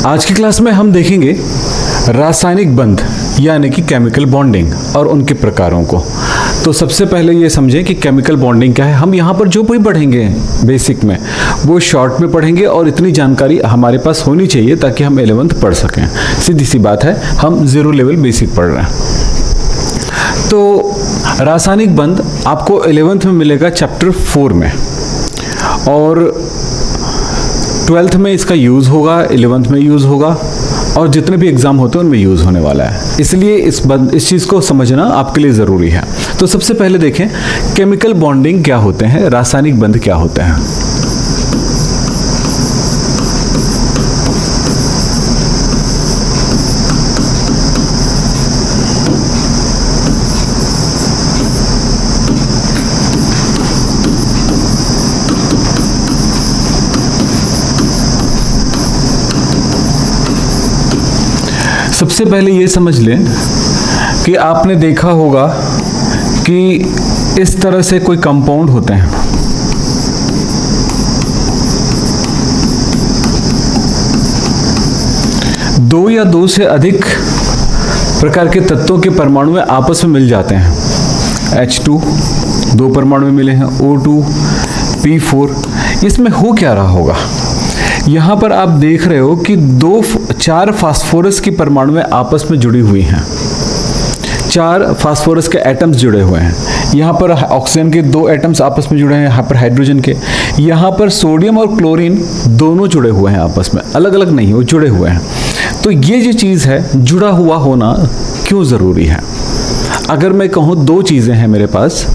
आज की क्लास में हम देखेंगे रासायनिक बंध यानी कि केमिकल बॉन्डिंग और उनके प्रकारों को। तो सबसे पहले ये समझें कि केमिकल बॉन्डिंग क्या है। हम यहाँ पर जो भी पढ़ेंगे बेसिक में वो शॉर्ट में पढ़ेंगे और इतनी जानकारी हमारे पास होनी चाहिए ताकि हम 11th पढ़ सकें। सीधी सी बात है, हम 0 लेवल बेसिक पढ़ रहे हैं। तो रासायनिक बंध आपको 11th में मिलेगा चैप्टर 4 में, और 12th में इसका यूज़ होगा, 11th में यूज़ होगा, और जितने भी एग्ज़ाम होते हैं उनमें यूज़ होने वाला है। इसलिए इस चीज़ को समझना आपके लिए ज़रूरी है। तो सबसे पहले देखें केमिकल बॉन्डिंग क्या होते हैं, रासायनिक बंध क्या होते हैं। सबसे पहले ये समझ लें कि आपने देखा होगा कि इस तरह से कोई कंपाउंड होते हैं। दो या दो से अधिक प्रकार के तत्वों के परमाणु में आपस में मिल जाते हैं। H2 दो परमाणु में मिले हैं, O2, P4। इसमें हो क्या रहा होगा, यहाँ पर आप देख रहे हो कि 4 फास्फोरस की परमाणु में आपस में जुड़ी हुई हैं। 4 फास्फोरस के एटम्स जुड़े हुए हैं। यहाँ पर ऑक्सीजन के 2 एटम्स आपस में जुड़े हैं, यहाँ पर हाइड्रोजन के। यहाँ पर सोडियम और क्लोरीन दोनों जुड़े हुए हैं आपस में, अलग अलग नहीं, वो जुड़े हुए हैं। तो ये जो चीज़ है, जुड़ा हुआ होना क्यों ज़रूरी है। अगर मैं कहूँ 2 चीज़ें हैं मेरे पास,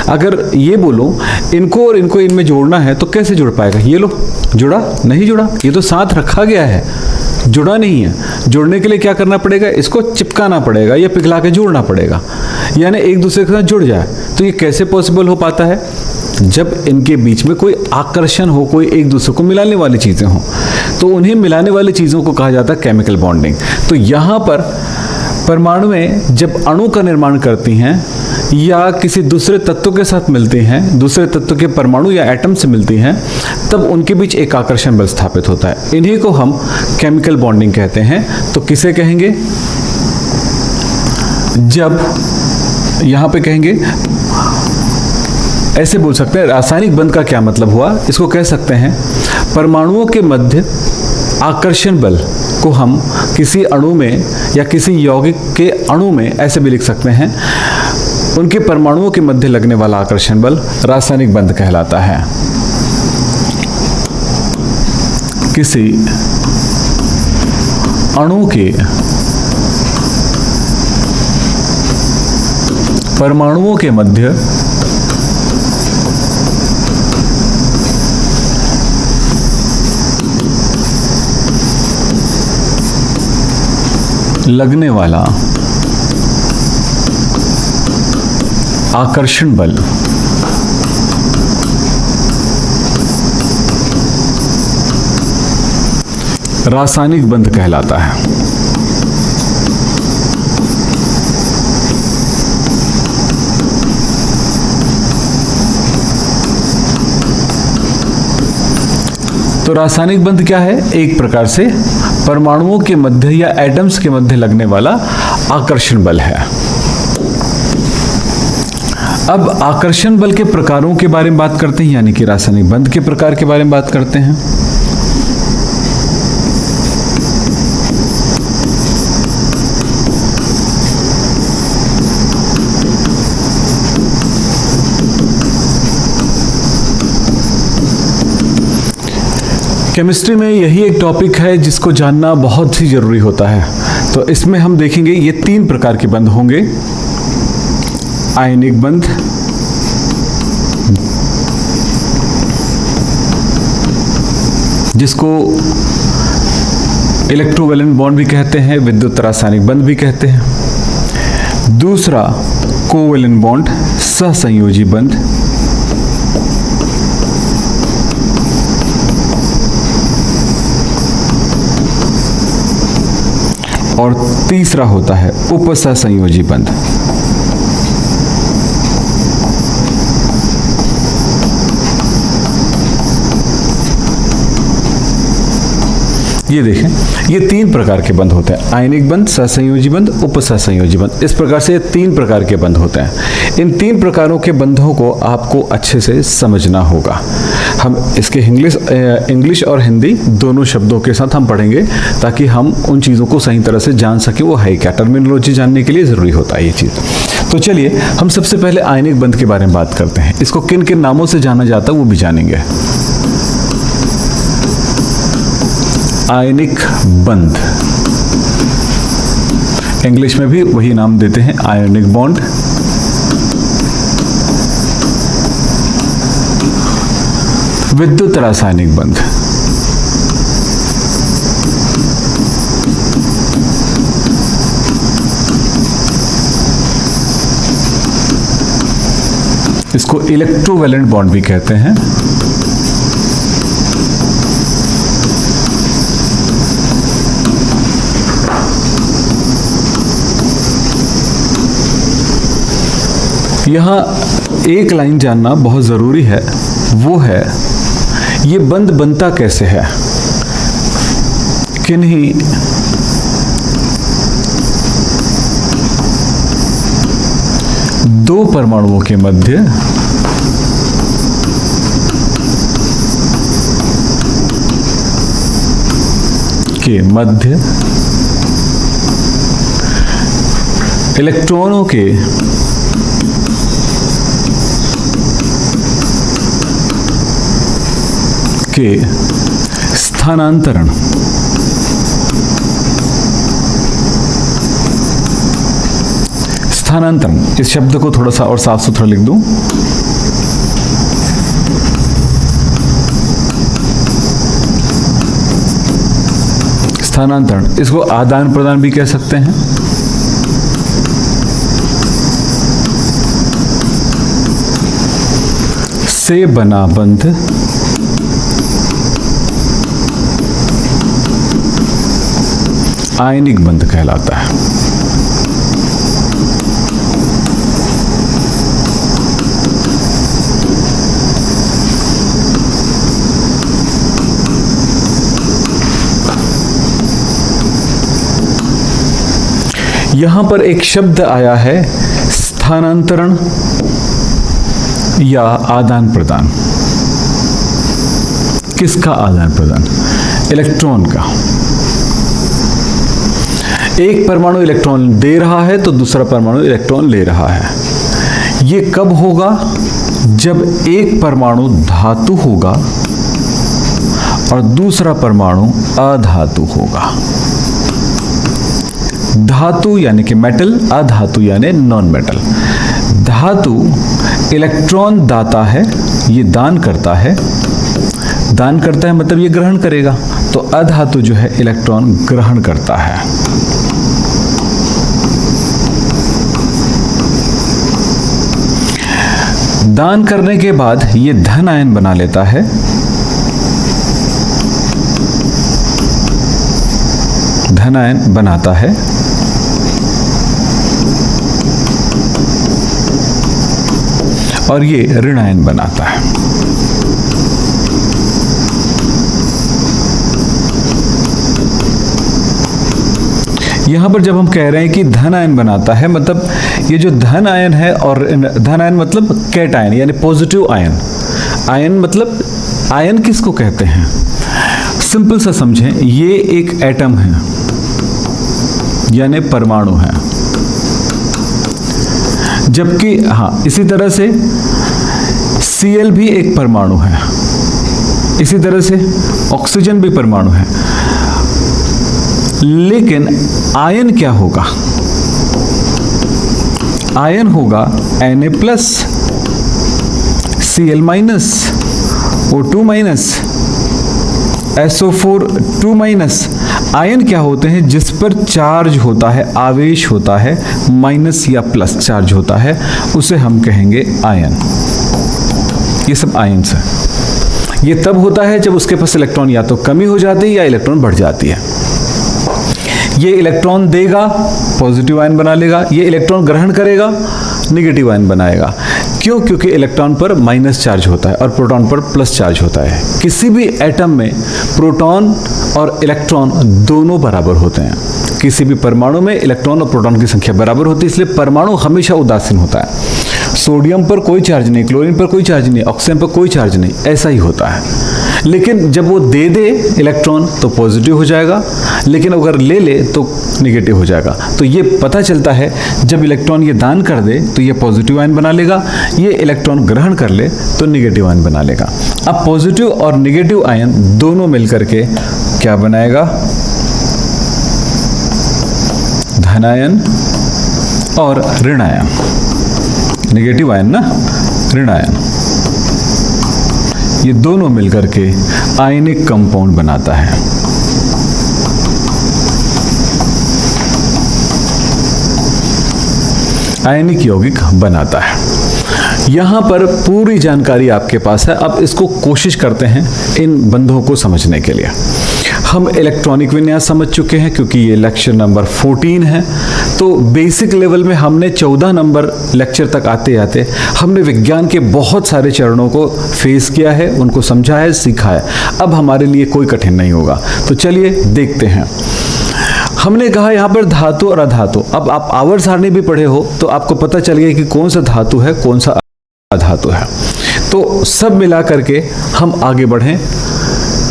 अगर ये बोलूँ इनको और इनको इनमें जोड़ना है तो कैसे जुड़ पाएगा। ये लो, जुड़ा नहीं जुड़ा, ये तो साथ रखा गया है, जुड़ा नहीं है। जुड़ने के लिए क्या करना पड़ेगा, इसको चिपकाना पड़ेगा या पिघला के जोड़ना पड़ेगा, यानी एक दूसरे के साथ जुड़ जाए। तो ये कैसे पॉसिबल हो पाता है, जब इनके बीच में कोई आकर्षण हो, कोई एक दूसरे को मिलाने वाली चीज़ें हों। तो उन्हें मिलाने वाली चीज़ों को कहा जाता है केमिकल बॉन्डिंग। तो यहाँ पर परमाणुएं जब अणु का निर्माण करती हैं या किसी दूसरे तत्व के साथ मिलती हैं, दूसरे तत्व के परमाणु या एटम से मिलती हैं, तब उनके बीच एक आकर्षण बल स्थापित होता है। इन्हीं को हम केमिकल बॉन्डिंग कहते हैं। तो किसे कहेंगे, जब यहाँ पे कहेंगे, ऐसे बोल सकते हैं रासायनिक बंध का क्या मतलब हुआ, इसको कह सकते हैं परमाणुओं के मध्य आकर्षण बल को हम किसी अणु में या किसी यौगिक के अणु में ऐसे भी लिख सकते हैं, उनके परमाणुओं के मध्य लगने वाला आकर्षण बल रासायनिक बंध कहलाता है। किसी अणु के परमाणुओं के मध्य लगने वाला आकर्षण बल रासायनिक बंध कहलाता है। तो रासायनिक बंध क्या है, एक प्रकार से परमाणुओं के मध्य या एटम्स के मध्य लगने वाला आकर्षण बल है। अब आकर्षण बल के प्रकारों के बारे में बात करते हैं, यानी कि रासायनिक बंध के प्रकार के बारे में बात करते हैं। केमिस्ट्री में यही एक टॉपिक है जिसको जानना बहुत ही ज़रूरी होता है। तो इसमें हम देखेंगे ये 3 प्रकार के बंध होंगे। आयनिक बंध, जिसको इलेक्ट्रोवैलेंट बॉन्ड भी कहते हैं, विद्युत रासायनिक बंध भी कहते हैं। दूसरा कोवैलेंट बॉन्ड, सहसंयोजी बंध। और तीसरा होता है उपसहसंयोजी बंध। ये देखें, ये 3 प्रकार के बंध होते हैं, आयनिक बंध, सहसंयोजी बंध, उपसहसंयोजी बंध। इस प्रकार से 3 प्रकार के बंध होते हैं। इन 3 प्रकारों के बंधों को आपको अच्छे से समझना होगा। हम इसके इंग्लिश और हिंदी दोनों शब्दों के साथ हम पढ़ेंगे ताकि हम उन चीज़ों को सही तरह से जान सकें। वो है क्या, टर्मिनोलॉजी जानने के लिए ज़रूरी होता है ये चीज़। तो चलिए हम सबसे पहले आयनिक बंध के बारे में बात करते हैं। इसको किन किन नामों से जाना जाता है वो भी जानेंगे। आयनिक बंध, इंग्लिश में भी वही नाम देते हैं, आयनिक बॉन्ड। विद्युत रासायनिक बंध, इसको इलेक्ट्रोवैलेंट बॉन्ड भी कहते हैं। यहाँ एक लाइन जानना बहुत ज़रूरी है, वो है ये बंध बनता कैसे है। किन्हीं दो परमाणुओं के मध्य इलेक्ट्रॉनों के स्थानांतरण इस शब्द को थोड़ा सा और साफ सुथरा लिख दूं। स्थानांतरण, इसको आदान प्रदान भी कह सकते हैं। से बना बंध आयनिक बंध कहलाता है। यहां पर एक शब्द आया है स्थानांतरण या आदान प्रदान। किसका आदान प्रदान? इलेक्ट्रॉन का। एक परमाणु इलेक्ट्रॉन दे रहा है तो दूसरा परमाणु इलेक्ट्रॉन ले रहा है। ये कब होगा? जब एक परमाणु धातु होगा और दूसरा परमाणु अधातु होगा। धातु यानी कि मेटल, अधातु यानी नॉन मेटल। धातु इलेक्ट्रॉन दाता है, ये दान करता है। दान करता है मतलब ये ग्रहण करेगा, तो अधातु जो है इलेक्ट्रॉन ग्रहण करता है। दान करने के बाद ये धन आयन बना लेता है। धन आयन बनाता है और ये ऋण आयन बनाता है। यहां पर जब हम कह रहे हैं कि धन आयन बनाता है, मतलब ये जो धन आयन है, और धन आयन मतलब कैट आयन यानी पॉजिटिव आयन। आयन मतलब आयन किसको कहते हैं? सिंपल सा समझें, ये एक एटम है यानी परमाणु है। जबकि इसी तरह से Cl भी एक परमाणु है, इसी तरह से ऑक्सीजन भी परमाणु है। लेकिन आयन क्या होगा? आयन होगा Na+, Cl-, O2-, SO4 ion क्या होते हैं? जिस पर चार्ज होता है, आवेश होता है, माइनस या प्लस चार्ज होता है, उसे हम कहेंगे आयन। ये सब आयन्स हैं। ये तब होता है जब उसके पास इलेक्ट्रॉन या तो कमी हो जाती है या इलेक्ट्रॉन बढ़ जाती है। ये इलेक्ट्रॉन देगा, पॉजिटिव आयन बना लेगा। ये इलेक्ट्रॉन ग्रहण करेगा, नेगेटिव आयन बनाएगा। क्यों? क्योंकि इलेक्ट्रॉन पर माइनस चार्ज होता है और प्रोटॉन पर प्लस चार्ज होता है। किसी भी एटम में प्रोटॉन और इलेक्ट्रॉन दोनों बराबर होते हैं। किसी भी परमाणु में इलेक्ट्रॉन और प्रोटॉन की संख्या बराबर होती है, इसलिए परमाणु हमेशा उदासीन होता है। सोडियम पर कोई चार्ज नहीं, क्लोरीन पर कोई चार्ज नहीं, ऑक्सीजन पर कोई चार्ज नहीं, ऐसा ही होता है। लेकिन जब वो दे दे इलेक्ट्रॉन तो पॉजिटिव हो जाएगा, लेकिन अगर ले ले तो निगेटिव हो जाएगा। तो ये पता चलता है जब इलेक्ट्रॉन ये दान कर दे तो ये पॉजिटिव आयन बना लेगा, ये इलेक्ट्रॉन ग्रहण कर ले तो निगेटिव आयन बना लेगा। अब पॉजिटिव और निगेटिव आयन दोनों मिलकर के क्या बनाएगा? धनायन और ऋण आयन। नेगेटिव आयन ना, ऋण आयन, ये दोनों मिलकर के आयनिक कंपाउंड बनाता है। आयनिक यौगिक बनाता है। यहां पर पूरी जानकारी आपके पास है। अब इसको कोशिश करते हैं इन बंधों को समझने के लिए। हम इलेक्ट्रॉनिक विन्यास समझ चुके हैं क्योंकि ये लेक्चर नंबर 14 है। तो बेसिक लेवल में हमने 14 नंबर लेक्चर तक आते आते हमने विज्ञान के बहुत सारे चरणों को फेस किया है, उनको समझा है, सीखा है। अब हमारे लिए कोई कठिन नहीं होगा। तो चलिए देखते हैं। हमने कहा यहाँ पर धातु और अधातु। अब आप आवर्त सारणी भी पढ़े हो तो आपको पता चल गया कि कौन सा धातु है, कौन सा अधातु है। तो सब मिला करके हम आगे बढ़ें।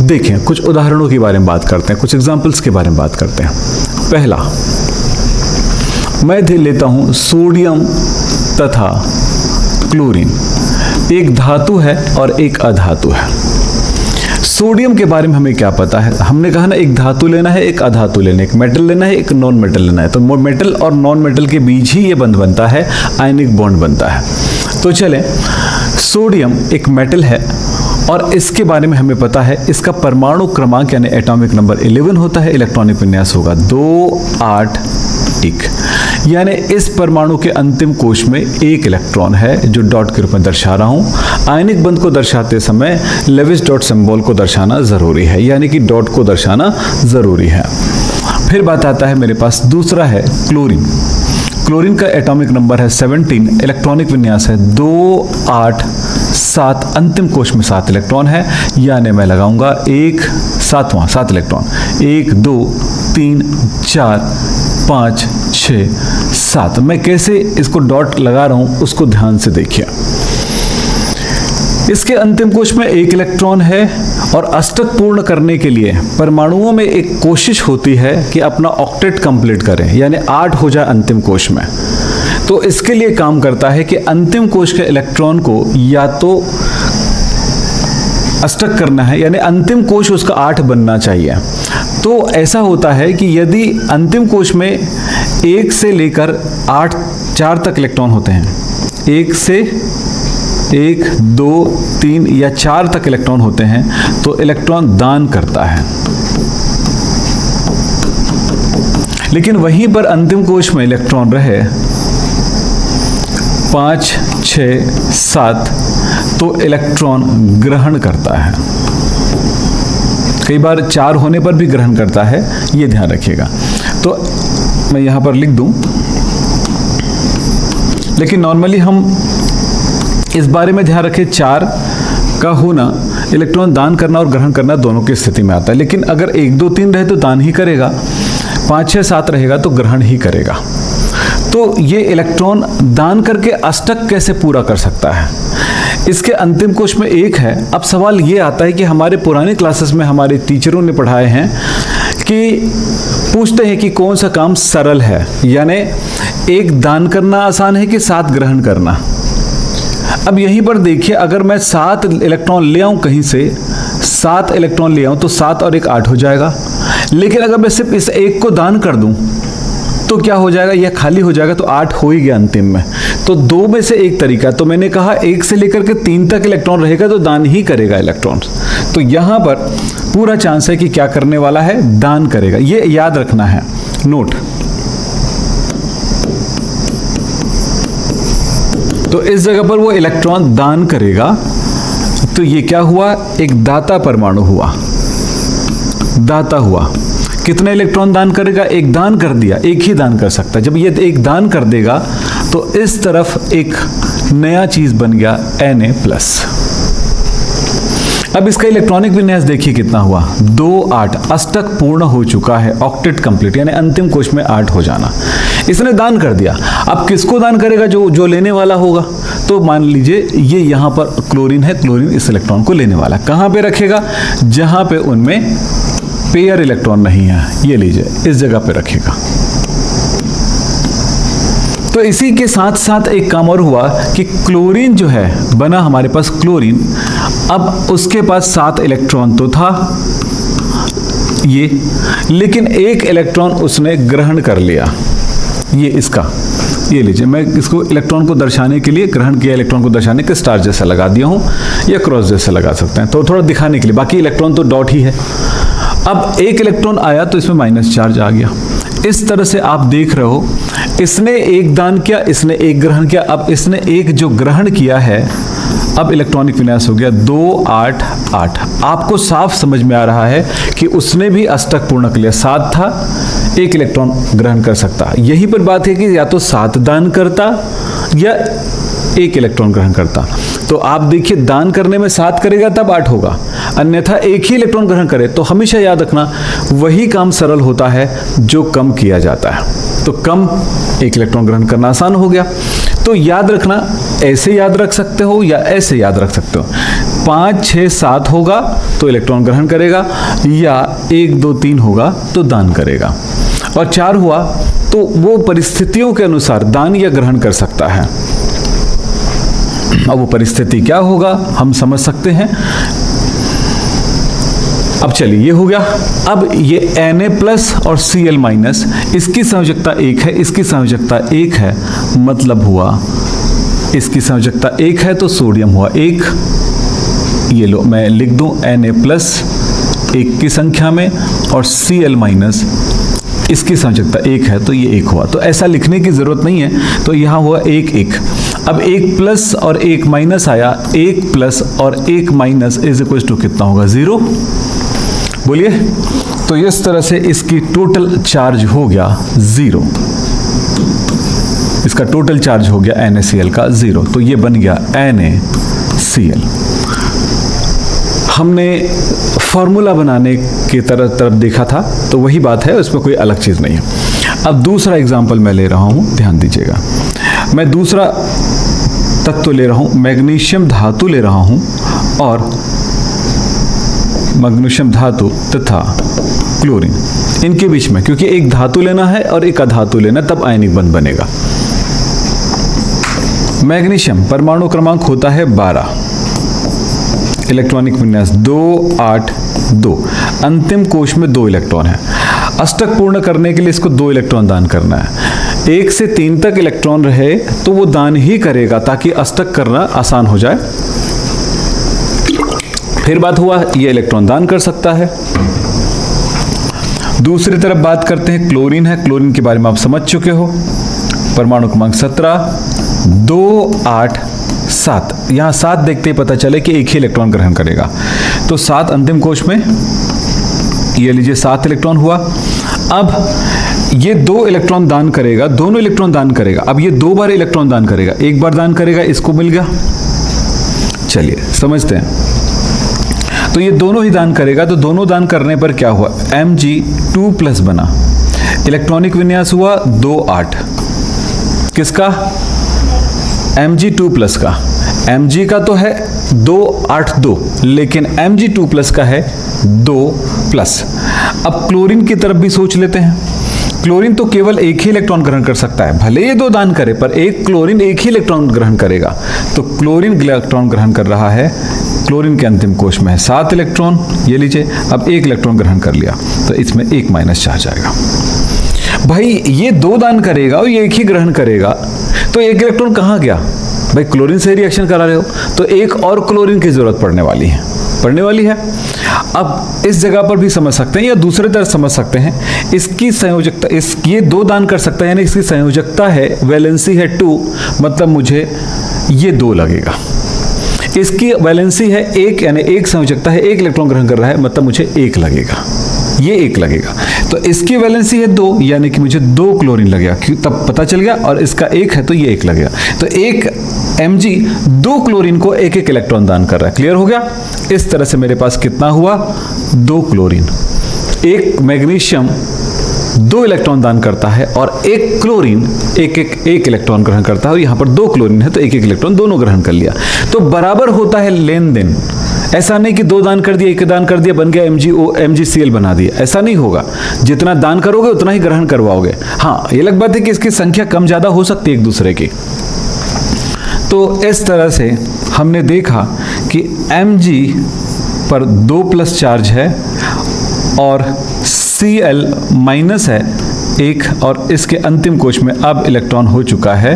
देखें, कुछ उदाहरणों के बारे में बात करते हैं, कुछ एग्जाम्पल्स के बारे में बात करते हैं। पहला मैं लेता हूं सोडियम तथा क्लोरीन। एक धातु है और एक अधातु है। सोडियम के बारे में हमें क्या पता है? हमने कहा ना, एक धातु लेना है, एक अधातु लेना है, एक मेटल लेना है, एक नॉन मेटल लेना है। तो मेटल और नॉन मेटल के बीच ही ये बंध बनता है, आयनिक बॉन्ड बनता है। तो चलें, सोडियम एक मेटल है और इसके बारे में हमें पता है, इसका परमाणु क्रमांक यानी एटॉमिक नंबर 11 होता है। इलेक्ट्रॉनिक विन्यास होगा 2 8 1, यानी इस परमाणु के अंतिम कोश में एक इलेक्ट्रॉन है जो डॉट के रूप में दर्शा रहा हूं। आयनिक बंध को दर्शाते समय लेविस डॉट सिंबल को दर्शाना जरूरी है, यानी कि डॉट को दर्शाना जरूरी है। फिर बात आता है मेरे पास दूसरा है क्लोरीन। क्लोरीन का एटॉमिक नंबर है 17, इलेक्ट्रॉनिक विन्यास है 2 8 7, अंतिम कोश में 7 इलेक्ट्रॉन है, यानी मैं लगाऊंगा 7 इलेक्ट्रॉन। 1 2 3 4 5 6 7। मैं कैसे इसको डॉट लगा रहा हूं उसको ध्यान से देखिए। इसके अंतिम कोश में 1 इलेक्ट्रॉन है और अष्टक पूर्ण करने के लिए परमाणुओं में एक कोशिश होती है कि अपना ऑक्टेट कंप्लीट करें, यानी 8 हो जाए अंतिम कोश में। तो इसके लिए काम करता है कि अंतिम कोश के इलेक्ट्रॉन को या तो अष्टक करना है, यानी अंतिम कोश उसका 8 बनना चाहिए। तो ऐसा होता है कि यदि अंतिम कोश में 1 से लेकर 4 तक इलेक्ट्रॉन होते हैं, 1 से 1 2 3 या 4 तक इलेक्ट्रॉन होते हैं, तो इलेक्ट्रॉन दान करता है। लेकिन वहीं पर अंतिम कोश में इलेक्ट्रॉन रहे 5 6 7, तो इलेक्ट्रॉन ग्रहण करता है। कई बार 4 होने पर भी ग्रहण करता है, ये ध्यान रखिएगा। तो मैं यहां पर लिख दूं, लेकिन नॉर्मली हम इस बारे में ध्यान रखें 4 का होना इलेक्ट्रॉन दान करना और ग्रहण करना दोनों की स्थिति में आता है। लेकिन अगर 1 2 3 रहे तो दान ही करेगा, 5 6 7 रहेगा तो ग्रहण ही करेगा। तो ये इलेक्ट्रॉन दान करके अष्टक कैसे पूरा कर सकता है? इसके अंतिम कोश में 1 है। अब सवाल ये आता है कि हमारे पुराने क्लासेस में हमारे टीचरों ने पढ़ाए हैं कि पूछते हैं कि कौन सा काम सरल है, यानी 1 दान करना आसान है कि 7 ग्रहण करना। अब यहीं पर देखिए, अगर मैं 7 इलेक्ट्रॉन ले आऊं कहीं से, 7 इलेक्ट्रॉन ले आऊं तो 7 और 1 8 हो जाएगा। लेकिन अगर मैं सिर्फ इस 1 को दान कर दूं तो क्या हो जाएगा? यह खाली हो जाएगा, तो 8 हो ही गया अंतिम में। तो 2 में से 1 तरीका, तो मैंने कहा 1 से लेकर के 3 तक इलेक्ट्रॉन रहेगा तो दान ही करेगा इलेक्ट्रॉन। तो यहां पर पूरा चांस है कि क्या करने वाला है? दान करेगा। ये याद रखना है, नोट। तो इस जगह पर वो इलेक्ट्रॉन दान करेगा। तो ये क्या हुआ? एक दाता परमाणु हुआ, दाता हुआ। कितने इलेक्ट्रॉन दान करेगा? 1 दान कर दिया, 1 ही दान कर सकता है। जब ये 1 दान कर देगा तो इस तरफ एक नया चीज बन गया Na+। अब इसका इलेक्ट्रॉनिक विन्यास देखिए कितना हुआ, 2 8 अष्टक पूर्ण हो चुका है, ऑक्टेट कंप्लीट, यानी अंतिम कोश में 8 हो जाना। इसने दान कर दिया। अब किसको दान करेगा? जो लेने वाला होगा। तो मान लीजिए ये यहाँ पर क्लोरीन है, क्लोरीन इस इलेक्ट्रॉन को लेने वाला। कहाँ पे रखेगा? जहाँ पे उनमें पेयर इलेक्ट्रॉन नहीं है, ये लीजिए इस जगह पे रखेगा। तो इसी के साथ साथ एक काम और हुआ कि क्लोरीन जो है बना हमारे पास क्लोरीन, अब उसके पास 7 इलेक्ट्रॉन तो था ये, लेकिन एक इलेक्ट्रॉन उसने ग्रहण कर लिया, ये इसका, ये लीजिए मैं इसको इलेक्ट्रॉन को दर्शाने के लिए, ग्रहण किया इलेक्ट्रॉन को दर्शाने के स्टार जैसा लगा दिया हूं या क्रॉस जैसा लगा सकते हैं, तो थोड़ा दिखाने के लिए, बाकी इलेक्ट्रॉन तो डॉट ही है। अब एक इलेक्ट्रॉन आया तो इसमें माइनस चार्ज आ गया। इस तरह से आप देख रहे हो, इसने एक दान किया, इसने एक ग्रहण किया। अब इसने एक जो ग्रहण किया है, अब इलेक्ट्रॉनिक विन्यास हो गया 2 8 8। आपको साफ समझ में आ रहा है कि उसने भी अष्टक पूर्ण कर लिया, 7 था, एक इलेक्ट्रॉन ग्रहण कर सकता। यही पर बात है कि या तो 7 दान करता या एक इलेक्ट्रॉन ग्रहण करता। तो आप देखिए दान करने में 7 करेगा तब 8 होगा, अन्यथा एक ही इलेक्ट्रॉन ग्रहण करे। तो हमेशा याद रखना वही काम सरल होता है जो कम किया जाता है। तो कम एक इलेक्ट्रॉन ग्रहण करना आसान हो गया। तो याद रखना, ऐसे याद रख सकते हो या ऐसे याद रख सकते हो। 5 6 7 होगा तो इलेक्ट्रॉन ग्रहण करेगा, या 1 2 3 होगा तो दान करेगा, और 4 हुआ तो वो परिस्थितियों के अनुसार दान या ग्रहण कर सकता है। अब वो परिस्थिति क्या होगा हम समझ सकते हैं। अब चलिए ये हो गया। अब ये Na+ और Cl-, इसकी संयोजकता 1 है, इसकी संयोजकता 1 है, मतलब हुआ इसकी संयोजकता 1 है तो सोडियम हुआ 1। ये लो मैं लिख दूं Na+ 1 की संख्या में और Cl- इसकी संयोजकता 1 है तो ये 1 हुआ। तो ऐसा लिखने की जरूरत नहीं है, तो यहां हुआ 1 1। अब 1+ और 1- आया, 1+ और 1- इज इक्वल टू कितना होगा? 0। बोलिए। तो इस तरह से इसकी टोटल चार्ज हो गया 0, इसका टोटल चार्ज हो गया NaCl का 0। तो ये बन गया NaCl। हमने फॉर्मूला बनाने की तरफ देखा था, तो वही बात है, उसमें कोई अलग चीज नहीं है। अब दूसरा एग्जाम्पल मैं ले रहा हूं, ध्यान दीजिएगा। मैं दूसरा तत्व ले रहा हूं, मैग्नीशियम धातु ले रहा हूं, और मैग्नीशियम धातु तथा क्लोरीन, इनके बीच में, क्योंकि एक धातु लेना है और एक अधातु लेना, तब आयनिक बंध बनेगा। मैग्नीशियम परमाणु क्रमांक होता है 12, इलेक्ट्रॉनिक विन्यास 2 8 2, अंतिम कोश में 2 इलेक्ट्रॉन है। अष्टक पूर्ण करने के लिए इसको 2 इलेक्ट्रॉन दान करना है। 1 से 3 तक इलेक्ट्रॉन रहे तो वो दान ही करेगा ताकि अष्टक करना आसान हो जाए। फिर बात हुआ ये इलेक्ट्रॉन दान कर सकता है। दूसरी तरफ बात करते हैं, क्लोरीन है। क्लोरीन के बारे में आप समझ चुके हो, परमाणु क्रमांक 17, 2 8 7। यहां 7 देखते ही पता चले कि एक ही इलेक्ट्रॉन ग्रहण करेगा, तो 7 अंतिम कोश में, ये लीजिए 7 इलेक्ट्रॉन हुआ। अब ये 2 इलेक्ट्रॉन दान करेगा, दोनों इलेक्ट्रॉन दान करेगा। अब ये 2 बार इलेक्ट्रॉन दान करेगा, एक बार दान करेगा, इसको मिल गया। चलिए समझते हैं। तो ये दोनों ही दान करेगा, तो दोनों दान करने पर क्या हुआ? Mg2+ बना, इलेक्ट्रॉनिक विन्यास हुआ 2 8। किसका? Mg2+ का। Mg का तो है 2 8 2, लेकिन Mg2+ का है 2+। अब क्लोरीन की तरफ भी सोच लेते हैं। क्लोरीन तो केवल एक ही इलेक्ट्रॉन ग्रहण कर सकता है, भले ये 2 दान करे, पर एक क्लोरीन एक ही इलेक्ट्रॉन ग्रहण करेगा। तो क्लोरीन इलेक्ट्रॉन ग्रहण कर रहा है, क्लोरीन के अंतिम कोश में है 7 इलेक्ट्रॉन, ये लीजिए। अब 1 इलेक्ट्रॉन ग्रहण कर लिया तो इसमें 1- चार्ज आएगा। भाई ये 2 दान करेगा और ये एक ही ग्रहण करेगा, तो 1 इलेक्ट्रॉन कहाँ गया? भाई क्लोरीन से रिएक्शन करा रहे हो तो एक और क्लोरीन की जरूरत पड़ने वाली है। अब इस जगह पर भी समझ सकते हैं या दूसरे तरह समझ सकते हैं, इसकी संयोजकता, ये 2 दान कर सकता है, यानी इसकी संयोजकता है, वैलेंसी है 2, मतलब मुझे ये 2 लगेगा। इसकी वैलेंसी है 1, यानी 1 संयोजकता है, 1 इलेक्ट्रॉन ग्रहण कर रहा है, मतलब मुझे 1 लगेगा, ये 1 लगेगा। तो इसकी वैलेंसी है 2, यानी कि मुझे 2 क्लोरीन लगेगा, तब पता चल गया। और इसका 1 है तो ये 1 लगेगा। तो 1 Mg 2 क्लोरीन को एक एक इलेक्ट्रॉन दान कर रहा है। क्लियर हो गया? इस तरह से मेरे पास कितना हुआ? 2 क्लोरीन। एक मैग्नीशियम 2 इलेक्ट्रॉन दान करता है और एक क्लोरीन एक इलेक्ट्रॉन ग्रहण करता है, और यहां पर 2 क्लोरीन है तो एक इलेक्ट्रॉन दोनों ग्रहण कर लिया। तो बराबर होता है लेन देन। ऐसा नहीं कि 2 दान कर दिया, 1 दान कर दिया, बन गया MgCl बना दिया। ऐसा नहीं होगा। जितना दान करोगे उतना ही ग्रहण करवाओगे। हाँ, ये अलग बात है कि इसकी संख्या कम ज्यादा हो सकती है एक दूसरे की। तो इस तरह से हमने देखा कि Mg पर 2+ चार्ज है और Cl माइनस है 1, और इसके अंतिम कोश में अब इलेक्ट्रॉन हो चुका है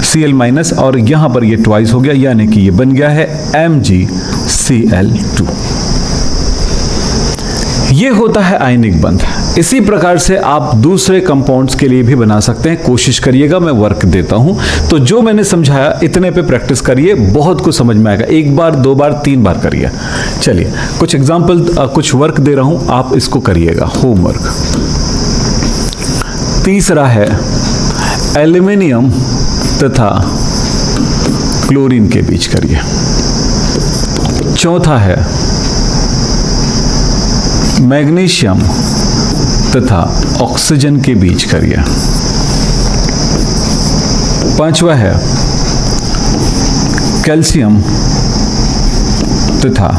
Cl माइनस, और यहां पर ये ट्वाइस हो गया, यानी कि ये बन गया है MgCl2। ये होता है आयनिक बंध। इसी प्रकार से आप दूसरे कंपाउंड्स के लिए भी बना सकते हैं। कोशिश करिएगा, मैं वर्क देता हूं। तो जो मैंने समझाया इतने पे प्रैक्टिस करिए, बहुत कुछ समझ में आएगा। 1 बार 2 बार 3 बार करिए। चलिए कुछ एग्जाम्पल, कुछ वर्क दे रहा हूं, आप इसको करिएगा, होमवर्क। तीसरा है एल्यूमिनियम तथा क्लोरीन के बीच करिए। चौथा है मैग्नीशियम तथा ऑक्सीजन के बीच करिए। 5वां है कैल्शियम तथा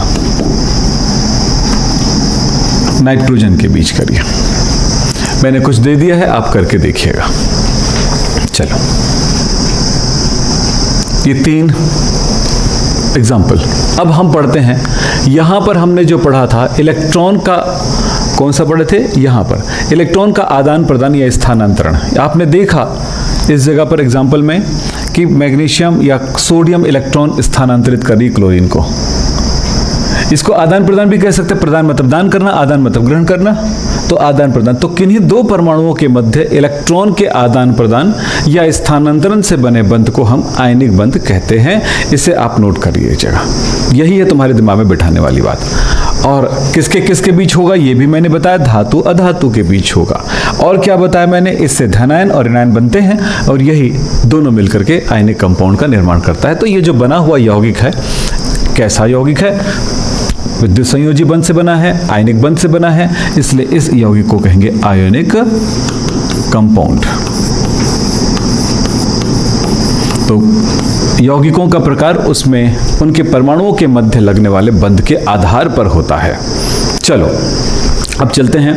नाइट्रोजन के बीच करिए। मैंने कुछ दे दिया है, आप करके देखिएगा। चलो, ये 3 एग्जाम्पल। अब हम पढ़ते हैं, यहां पर हमने जो पढ़ा था इलेक्ट्रॉन का, कौन सा पढ़े थे? यहां पर इलेक्ट्रॉन का आदान प्रदान या स्थानांतरण। आपने देखा इस जगह पर एग्जाम्पल में कि मैग्नीशियम या सोडियम इलेक्ट्रॉन स्थानांतरित कर रही क्लोरीन को। इसको आदान प्रदान भी कह सकते हैं। प्रदान मतलब दान करना, आदान मतलब ग्रहण करना। तो आदान प्रदान, तो किन्हीं 2 परमाणुओं के मध्य इलेक्ट्रॉन के आदान प्रदान या स्थानांतरण से बने बंध को हम आयनिक बंध कहते हैं। इसे आप नोट करिएगा। यही है तुम्हारे दिमाग में बिठाने वाली बात। और किसके किसके बीच होगा ये भी मैंने बताया, धातु अधातु के बीच होगा। और क्या बताया मैंने, इससे धनायन और ऋणायन बनते हैं और यही दोनों मिलकर के आयनिक कंपाउंड का निर्माण करता है। तो ये जो बना हुआ यौगिक है, कैसा यौगिक है? विद्युत संयोजी बंध से बना है, आयनिक बंध से बना है, इसलिए इस यौगिक को कहेंगे आयोनिक कंपाउंड। तो यौगिकों का प्रकार उसमें उनके परमाणुओं के मध्य लगने वाले बंध के आधार पर होता है। चलो अब चलते हैं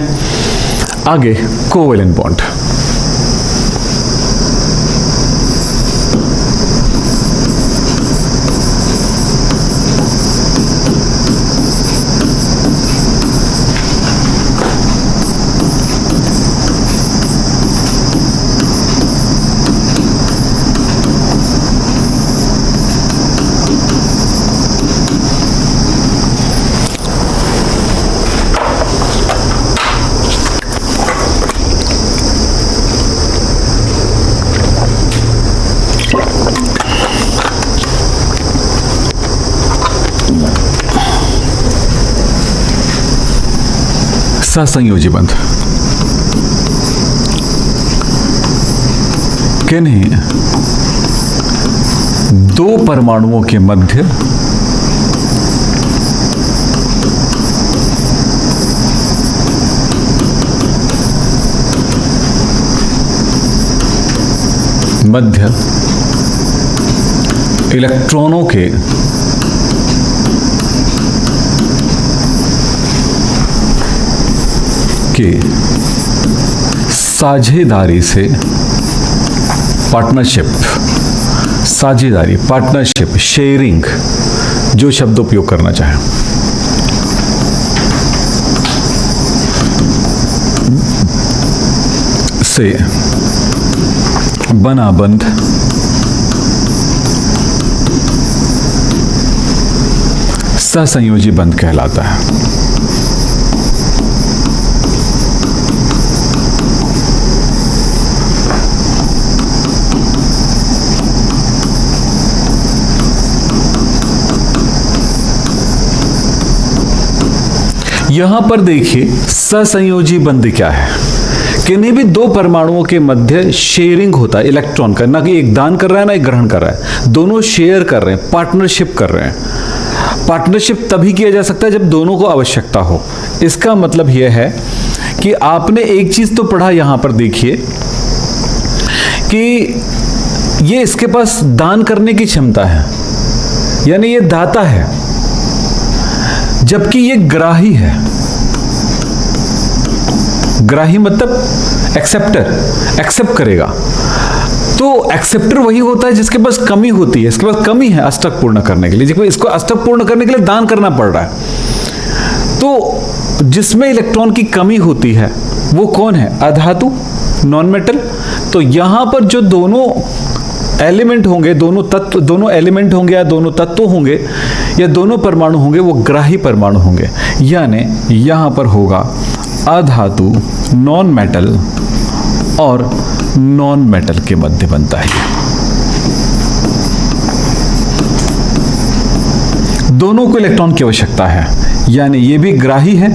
आगे, कोवेलेंट बॉन्ड। सहसंयोजी बंध किन्हीं 2 परमाणुओं के मध्य इलेक्ट्रॉनों के साझेदारी से पार्टनरशिप, साझेदारी, पार्टनरशिप, शेयरिंग, जो शब्द उपयोग करना चाहे, से बना बंध सहसंयोजी बंध कहलाता है। यहां पर देखिए सहसंयोजी बंध क्या है। किन्हीं भी दो परमाणुओं के मध्य शेयरिंग होता है इलेक्ट्रॉन का, ना कि एक दान कर रहा है ना एक ग्रहण कर रहा है, दोनों शेयर कर रहे हैं, पार्टनरशिप कर रहे हैं। पार्टनरशिप तभी किया जा सकता है जब दोनों को आवश्यकता हो। इसका मतलब यह है कि आपने एक चीज तो पढ़ा, यहां पर देखिए कि ये इसके पास दान करने की क्षमता है, यानी ये दाता है, जबकि ये ग्राही है। ग्राही मतलब एक्सेप्टर, एक्सेप्ट करेगा। तो एक्सेप्टर वही होता है जिसके पास कमी होती है, इसके पास कमी है अष्टक पूर्ण करने के लिए, इसको अष्टक पूर्ण करने के लिए दान करना पड़ रहा है। तो जिसमें इलेक्ट्रॉन की कमी होती है वो कौन है? अधातु, नॉन मेटल। तो यहां पर जो दोनों एलिमेंट होंगे, दोनों तत्व, दोनों एलिमेंट होंगे या दोनों तत्व होंगे या दोनों परमाणु होंगे, वो ग्राही परमाणु होंगे। यानी यहां पर होगा अधातु, नॉन मेटल और नॉन मेटल के मध्य बनता है। दोनों को इलेक्ट्रॉन की आवश्यकता है, यानी ये भी ग्राही है,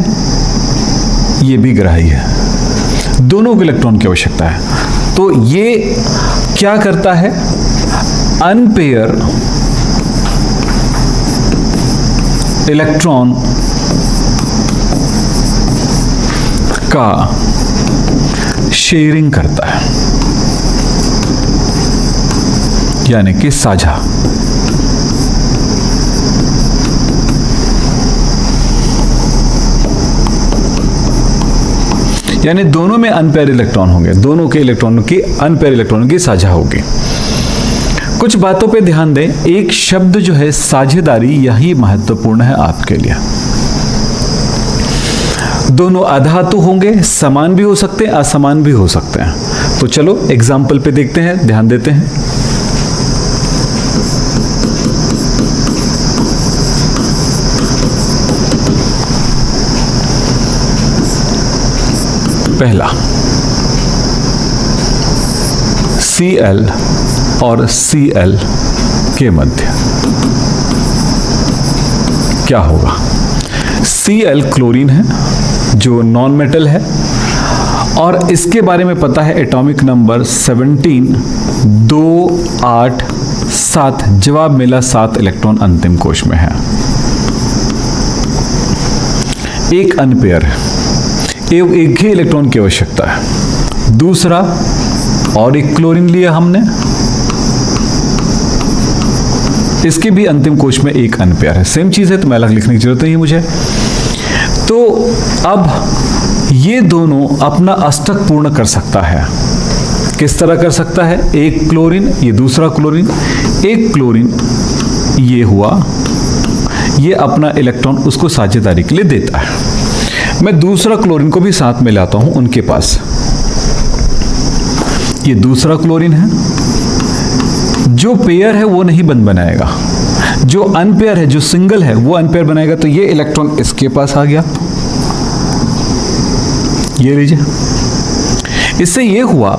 ये भी ग्राही है, दोनों को इलेक्ट्रॉन की आवश्यकता है। तो ये क्या करता है? अनपेयर इलेक्ट्रॉन का शेयरिंग करता है, यानी कि साझा। यानी दोनों में अनपेयर इलेक्ट्रॉन होंगे, दोनों के इलेक्ट्रॉनों की अनपेयर इलेक्ट्रॉनों की साझा होगी। कुछ बातों पे ध्यान दें। एक शब्द जो है साझेदारी, यही महत्वपूर्ण है आपके लिए। दोनों अधातु होंगे, समान भी हो सकते हैं, असमान भी हो सकते हैं। तो चलो एग्जाम्पल पे देखते हैं, ध्यान देते हैं। पहला Cl और Cl के मध्य क्या होगा? Cl क्लोरीन है जो नॉन मेटल है और इसके बारे में पता है एटॉमिक नंबर 17, 2, 8, 7। जवाब मिला 7 इलेक्ट्रॉन अंतिम कोश में है। एक अनपेयर है, एक ही इलेक्ट्रॉन की आवश्यकता है। दूसरा और एक क्लोरीन लिया हमने, इसके भी अंतिम कोश में एक अनपेयर है। सेम चीज है तो मैं अलग लिखने की जरूरत नहीं है मुझे। तो अब ये दोनों अपना अष्टक पूर्ण कर सकता है। किस तरह कर सकता है? एक क्लोरीन, ये दूसरा क्लोरीन, एक क्लोरीन ये हुआ, ये अपना इलेक्ट्रॉन उसको साझेदारी के लिए देता है। मैं दूसरा क्लोरीन को भी साथ में लाता हूं उनके पास। ये दूसरा क्लोरीन है, जो पेयर है वो नहीं बनाएगा, जो अनपेयर है, जो सिंगल है वो अनपेयर बनाएगा। तो ये इलेक्ट्रॉन इसके पास आ गया, ये लीजिए। इससे ये हुआ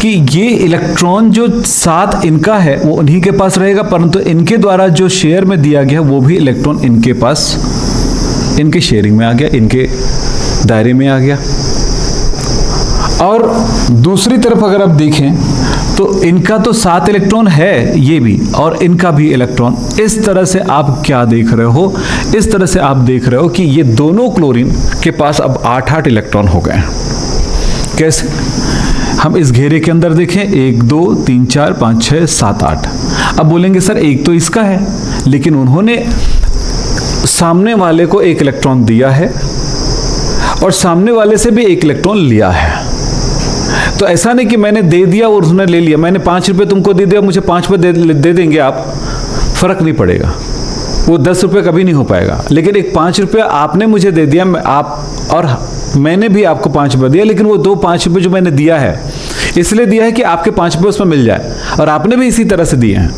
कि ये इलेक्ट्रॉन जो 7 इनका है वो उन्हीं के पास रहेगा, परंतु इनके द्वारा जो शेयर में दिया गया वो भी इलेक्ट्रॉन इनके पास, इनके शेयरिंग में आ गया, इनके दायरे में आ गया। और दूसरी तरफ अगर आप देखें तो इनका तो 7 इलेक्ट्रॉन है ये भी, और इनका भी इलेक्ट्रॉन। इस तरह से आप क्या देख रहे हो? इस तरह से आप देख रहे हो कि ये दोनों क्लोरीन के पास अब 8-8 इलेक्ट्रॉन हो गए। कैसे? हम इस घेरे के अंदर देखें, 1, 2, 3, 4, 5, 6, 7, 8। अब बोलेंगे सर एक तो इसका है, लेकिन उन्होंने सामने वाले को एक इलेक्ट्रॉन दिया है और सामने वाले से भी एक इलेक्ट्रॉन लिया है। तो ऐसा नहीं कि मैंने दे दिया और उसने ले लिया। मैंने 5 रुपये तुमको दे दिया, मुझे 5 रुपये दे देंगे आप, फर्क नहीं पड़ेगा, वो 10 रुपये कभी नहीं हो पाएगा। लेकिन एक 5 रुपया आपने मुझे दे दिया, आप और मैंने भी आपको 5 रुपये दिया, लेकिन वो 5 रुपये जो मैंने दिया है इसलिए दिया है कि आपके 5 रुपये उसमें मिल जाए, और आपने भी इसी तरह से दिए हैं,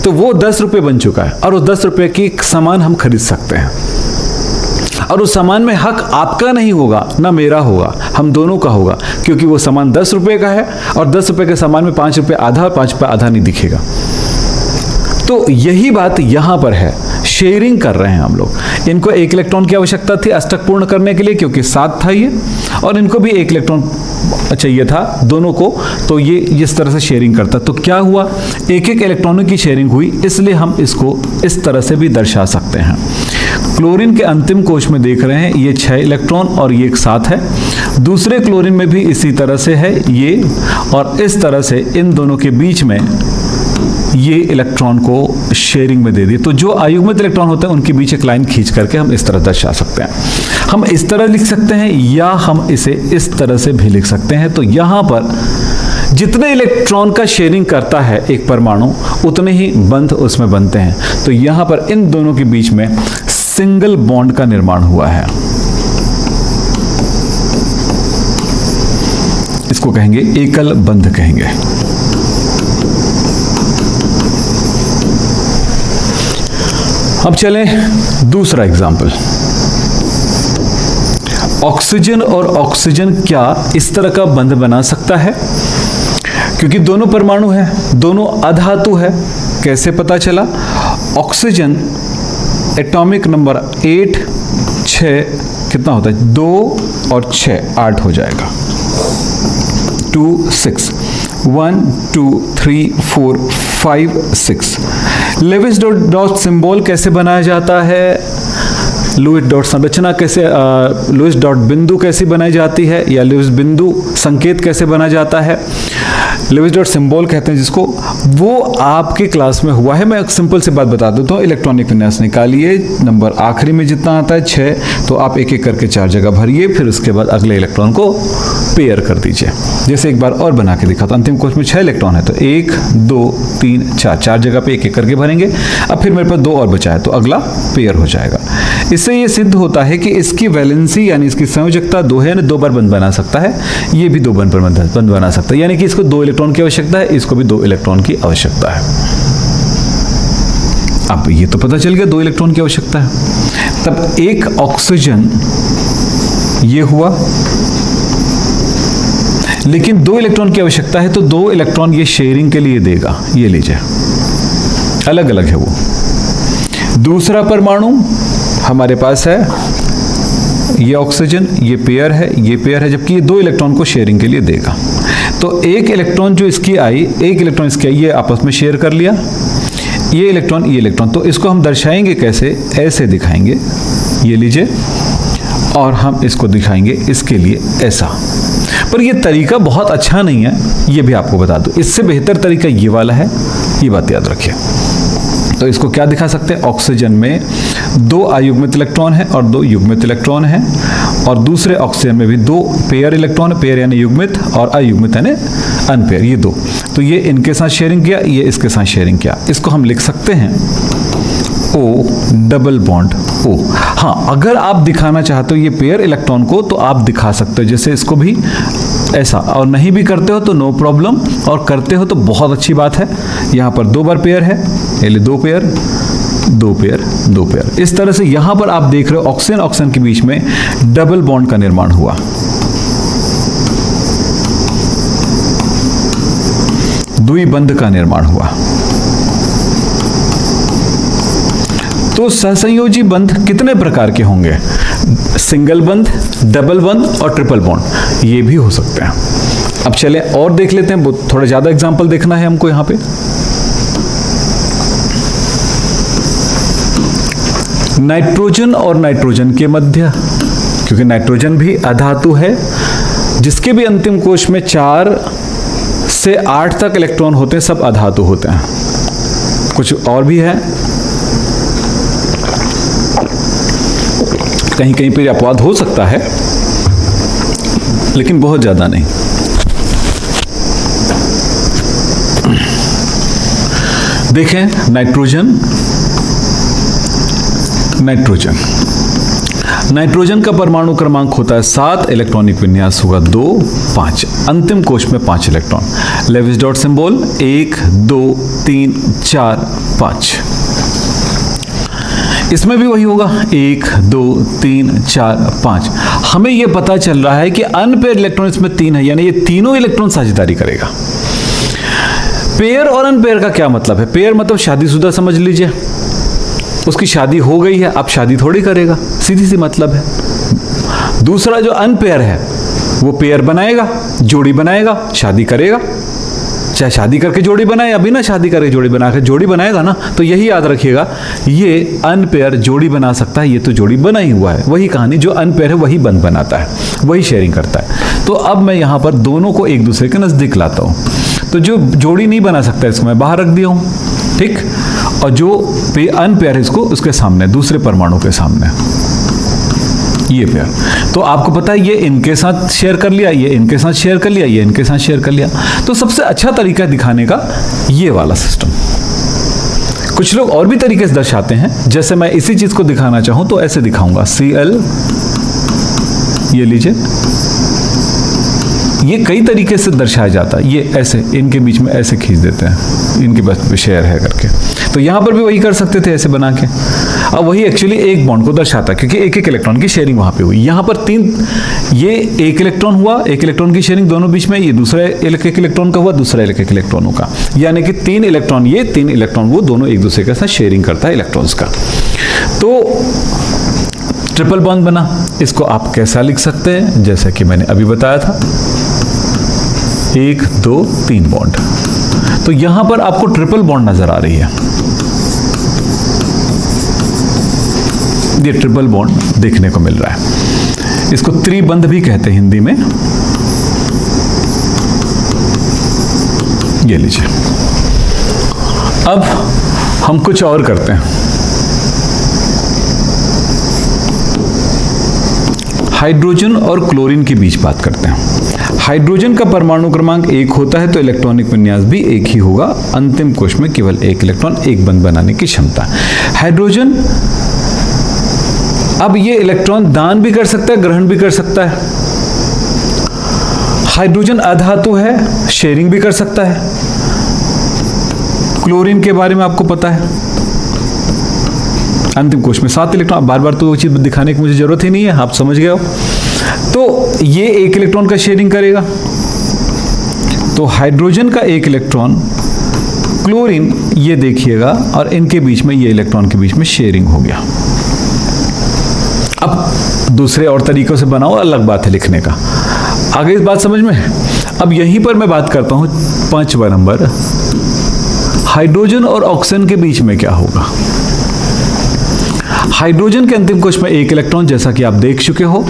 तो वो 10 रुपये बन चुका है। और उस 10 रुपये की सामान हम खरीद सकते हैं, और उस सामान में हक आपका नहीं होगा ना मेरा होगा, हम दोनों का होगा, क्योंकि वो सामान 10 रुपये का है और 10 रुपये के सामान में 5 रुपये आधा और 5 रुपये आधा नहीं दिखेगा। तो यही बात यहां पर है, शेयरिंग कर रहे हैं हम लोग। इनको एक इलेक्ट्रॉन की आवश्यकता थी अष्टक पूर्ण करने के लिए, क्योंकि 7 था ये, और इनको भी एक इलेक्ट्रॉन अच्छा ये था दोनों को, तो ये इस तरह से शेयरिंग करता। तो क्या हुआ, एक एक इलेक्ट्रॉनों की शेयरिंग हुई, इसलिए हम इसको इस तरह से भी दर्शा सकते हैं। क्लोरीन के अंतिम कोश में देख रहे हैं ये 6 इलेक्ट्रॉन और ये एक 7 है। दूसरे क्लोरीन में भी इसी तरह से है ये, और इस तरह से इन दोनों के बीच में ये इलेक्ट्रॉन को शेयरिंग में दे दिए। तो जो अयुग्मित इलेक्ट्रॉन होते हैं उनके बीच एक लाइन खींच करके हम इस तरह दर्शा सकते हैं। हम इस तरह लिख सकते हैं या हम इसे इस तरह से भी लिख सकते हैं। तो यहां पर जितने इलेक्ट्रॉन का शेयरिंग करता है एक परमाणु, उतने ही बंध उसमें बनते हैं। तो यहां पर इन दोनों के बीच में सिंगल बॉन्ड का निर्माण हुआ है। इसको कहेंगे एकल बंध कहेंगे। अब चलें दूसरा एग्जाम्पल। ऑक्सीजन और ऑक्सीजन क्या इस तरह का बंध बना सकता है? क्योंकि दोनों परमाणु हैं, दोनों अधातु है। कैसे पता चला? ऑक्सीजन एटॉमिक नंबर 8, 6 कितना होता है? 2 और 6 8 हो जाएगा। 2 6 1 2 3 4 5 6। लेविस डॉट सिंबल कैसे बनाया जाता है? लुईस डॉट संरचना कैसे, लुईस डॉट बिंदु कैसे बनाई जाती है, या लुईस बिंदु संकेत कैसे बना जाता है? लुईस डॉट सिंबल कहते हैं जिसको, वो आपके क्लास में हुआ है। मैं एक सिंपल सी बात बता देता हूँ। इलेक्ट्रॉनिक विन्यास निकालिए, नंबर आखिरी में जितना आता है 6, तो आप एक एक करके 4 जगह भरिए, फिर उसके बाद अगले इलेक्ट्रॉन को पेयर कर दीजिए। जैसे एक बार और बना के दिखा, तो अंतिम कोश में 6 इलेक्ट्रॉन है, तो 1 2 3 4 4 जगह पे एक एक करके भरेंगे। अब फिर मेरे पास 2 और बचा है, तो अगला पेयर हो जाएगा। इससे ये सिद्ध होता है कि इसकी वैलेंसी यानी इसकी संयोजकता 2 है, यानी 2 बार बंध बना सकता है। ये भी 2 बंध बना सकता है, यानी कि इसको 2 इलेक्ट्रॉन की आवश्यकता है, इसको भी 2 इलेक्ट्रॉन की आवश्यकता है। अब ये तो पता चल गया 2 इलेक्ट्रॉन की आवश्यकता है। तब एक ऑक्सीजन ये हुआ, लेकिन 2 इलेक्ट्रॉन की आवश्यकता है, तो 2 इलेक्ट्रॉन ये शेयरिंग के लिए देगा। ये लीजिए, अलग अलग है वो। दूसरा परमाणु हमारे पास है ये ऑक्सीजन, ये पेयर है, ये पेयर है, जबकि ये 2 इलेक्ट्रॉन को शेयरिंग के लिए देगा। तो एक इलेक्ट्रॉन जो इसकी आई, एक इलेक्ट्रॉन इसकी आई, ये आपस में शेयर कर लिया, ये इलेक्ट्रॉन। तो इसको हम दर्शाएंगे कैसे? ऐसे दिखाएंगे, ये लीजिए, और हम इसको दिखाएंगे इसके लिए ऐसा। पर ये तरीका बहुत अच्छा नहीं है, ये भी आपको बता दूं। इससे बेहतर तरीका ये वाला है, ये बात याद रखिए। तो इसको क्या दिखा सकते हैं? ऑक्सीजन में 2 अयुग्मित इलेक्ट्रॉन है और 2 युग्मित इलेक्ट्रॉन है, और दूसरे ऑक्सीजन में भी 2 पेयर इलेक्ट्रॉन, पेयर यानी युग्मित, और अयुग्मित यानी अनपेयर, ये 2। तो ये इनके साथ शेयरिंग किया, ये इसके साथ शेयरिंग किया। इसको हम लिख सकते हैं O डबल बॉन्ड O। हाँ, अगर आप दिखाना चाहते हो ये पेयर इलेक्ट्रॉन को, तो आप दिखा सकते हो, जैसे इसको भी ऐसा। और नहीं भी करते हो तो नो प्रॉब्लम, और करते हो तो बहुत अच्छी बात है। यहाँ पर 2 बार पेयर है, यानी 2 पेयर 2 पेयर 2 पेयर। इस तरह से यहाँ पर आप देख रहे हो ऑक्सीजन ऑक्सीजन के बीच में डबल बॉन्ड का निर्माण हुआ। द्विबंध का निर्माण हुआ। तो सहसंयोजी बंध कितने प्रकार के होंगे? सिंगल बंध, डबल बंध और ट्रिपल बॉन्ड, ये भी हो सकते हैं। अब चले और देख लेते हैं, थोड़ा ज्यादा एग्जांपल देखना है हमको यहां पे। नाइट्रोजन और नाइट्रोजन के मध्य, क्योंकि नाइट्रोजन भी अधातु है, जिसके भी अंतिम कोश में 4 से 8 तक इलेक्ट्रॉन होते हैं, सब अधातु होते हैं। कुछ और भी है, कहीं कहीं पर अपवाद हो सकता है, लेकिन बहुत ज्यादा नहीं। देखें, नाइट्रोजन नाइट्रोजन नाइट्रोजन का परमाणु क्रमांक होता है 7, इलेक्ट्रॉनिक विन्यास होगा 2 5, अंतिम कोश में 5 इलेक्ट्रॉन। Levi's dot symbol 1 2 3 4 5। इसमें भी वही होगा 1 2 3 4 5। हमें यह पता चल रहा है कि अनपेयर इलेक्ट्रॉन इसमें 3 है, यानी ये तीनों इलेक्ट्रॉन साझेदारी करेगा। पेयर और अनपेयर का क्या मतलब है? पेयर मतलब शादीशुदा समझ लीजिए, उसकी शादी हो गई है, अब शादी थोड़ी करेगा, सीधी सी मतलब है। दूसरा जो अनपेयर है, वो पेयर बनाएगा, जोड़ी बनाएगा, शादी करेगा। चाहे शादी करके जोड़ी बनाए, अभी ना शादी करके जोड़ी बना के जोड़ी बनाएगा ना, तो यही याद रखिएगा, ये अनपेयर जोड़ी बना सकता है, ये तो जोड़ी बना ही हुआ है। वही कहानी, जो अनपेयर है वही बंद बनाता है, वही शेयरिंग करता है। तो अब मैं यहाँ पर दोनों को एक दूसरे के नज़दीक लाता हूँ। तो जो जोड़ी नहीं बना सकता इसको मैं बाहर रख दिया हूँ, ठीक, और जो अनपेयर है इसको उसके सामने, दूसरे परमाणु के सामने, ये पेयर। तो आपको पता है ये इनके साथ शेयर कर लिया, ये इनके साथ शेयर कर लिया, ये इनके साथ शेयर कर लिया। तो सबसे अच्छा तरीका दिखाने का ये वाला सिस्टम। कुछ लोग और भी तरीके से दर्शाते हैं, जैसे मैं इसी चीज को दिखाना चाहूं तो ऐसे दिखाऊंगा, Cl, ये लीजिए, ये कई तरीके से दर्शाया जाता है। ये ऐसे इनके बीच में ऐसे खींच देते हैं, इनके पास शेयर है करके। तो यहां पर भी वही कर सकते थे, ऐसे बना के। अब वही एक्चुअली एक बॉन्ड को दर्शाता है, क्योंकि एक एक इलेक्ट्रॉन की शेयरिंग वहां पे हुई। यहां पर तीन, ये एक इलेक्ट्रॉन हुआ, एक इलेक्ट्रॉन की शेयरिंग दोनों बीच में, ये दूसरा एक इलेक्ट्रॉन का हुआ, दूसरा एक इलेक्ट्रॉनों का, यानी कि तीन इलेक्ट्रॉन ये, तीन इलेक्ट्रॉन वो, दोनों एक दूसरे के साथ शेयरिंग करता है इलेक्ट्रॉन्स का। तो ट्रिपल बॉन्ड बना। इसको आप कैसा लिख सकते हैं, जैसा कि मैंने अभी बताया था, 1 2 3 बॉन्ड। तो यहां पर आपको ट्रिपल बॉन्ड नजर आ रही है, ये ट्रिपल बॉन्ड देखने को मिल रहा है। इसको त्रिबंध भी कहते हैं हिंदी में। ये लीजिए। अब हम कुछ और करते हैं। हाइड्रोजन और क्लोरीन के बीच बात करते हैं। हाइड्रोजन का परमाणु क्रमांक 1 होता है तो इलेक्ट्रॉनिक विन्यास भी 1 ही होगा। अंतिम कोश में केवल एक इलेक्ट्रॉन, एक बंध बनाने की क्षमता। हाइड्रोजन, अब ये इलेक्ट्रॉन दान भी कर सकता है, ग्रहण भी कर सकता है। हाइड्रोजन अधातु है, शेयरिंग भी कर सकता है। क्लोरीन के बारे में आपको पता है, अंतिम कोश में 7 इलेक्ट्रॉन। बार बार तो वो चीज दिखाने की मुझे जरूरत ही नहीं है, आप समझ गए हो। तो ये एक इलेक्ट्रॉन का शेयरिंग करेगा, तो हाइड्रोजन का एक इलेक्ट्रॉन, क्लोरीन ये देखिएगा, और इनके बीच में, ये इलेक्ट्रॉन के बीच में शेयरिंग हो गया। अब दूसरे और तरीकों से बनाओ, अलग बात है लिखने का। आगे इस बात समझ में। अब यहीं पर मैं बात करता हूं 5वां नंबर, हाइड्रोजन और ऑक्सीजन के बीच में क्या होगा। हाइड्रोजन के अंतिम कोश में 1 इलेक्ट्रॉन, जैसा कि आप देख चुके हो,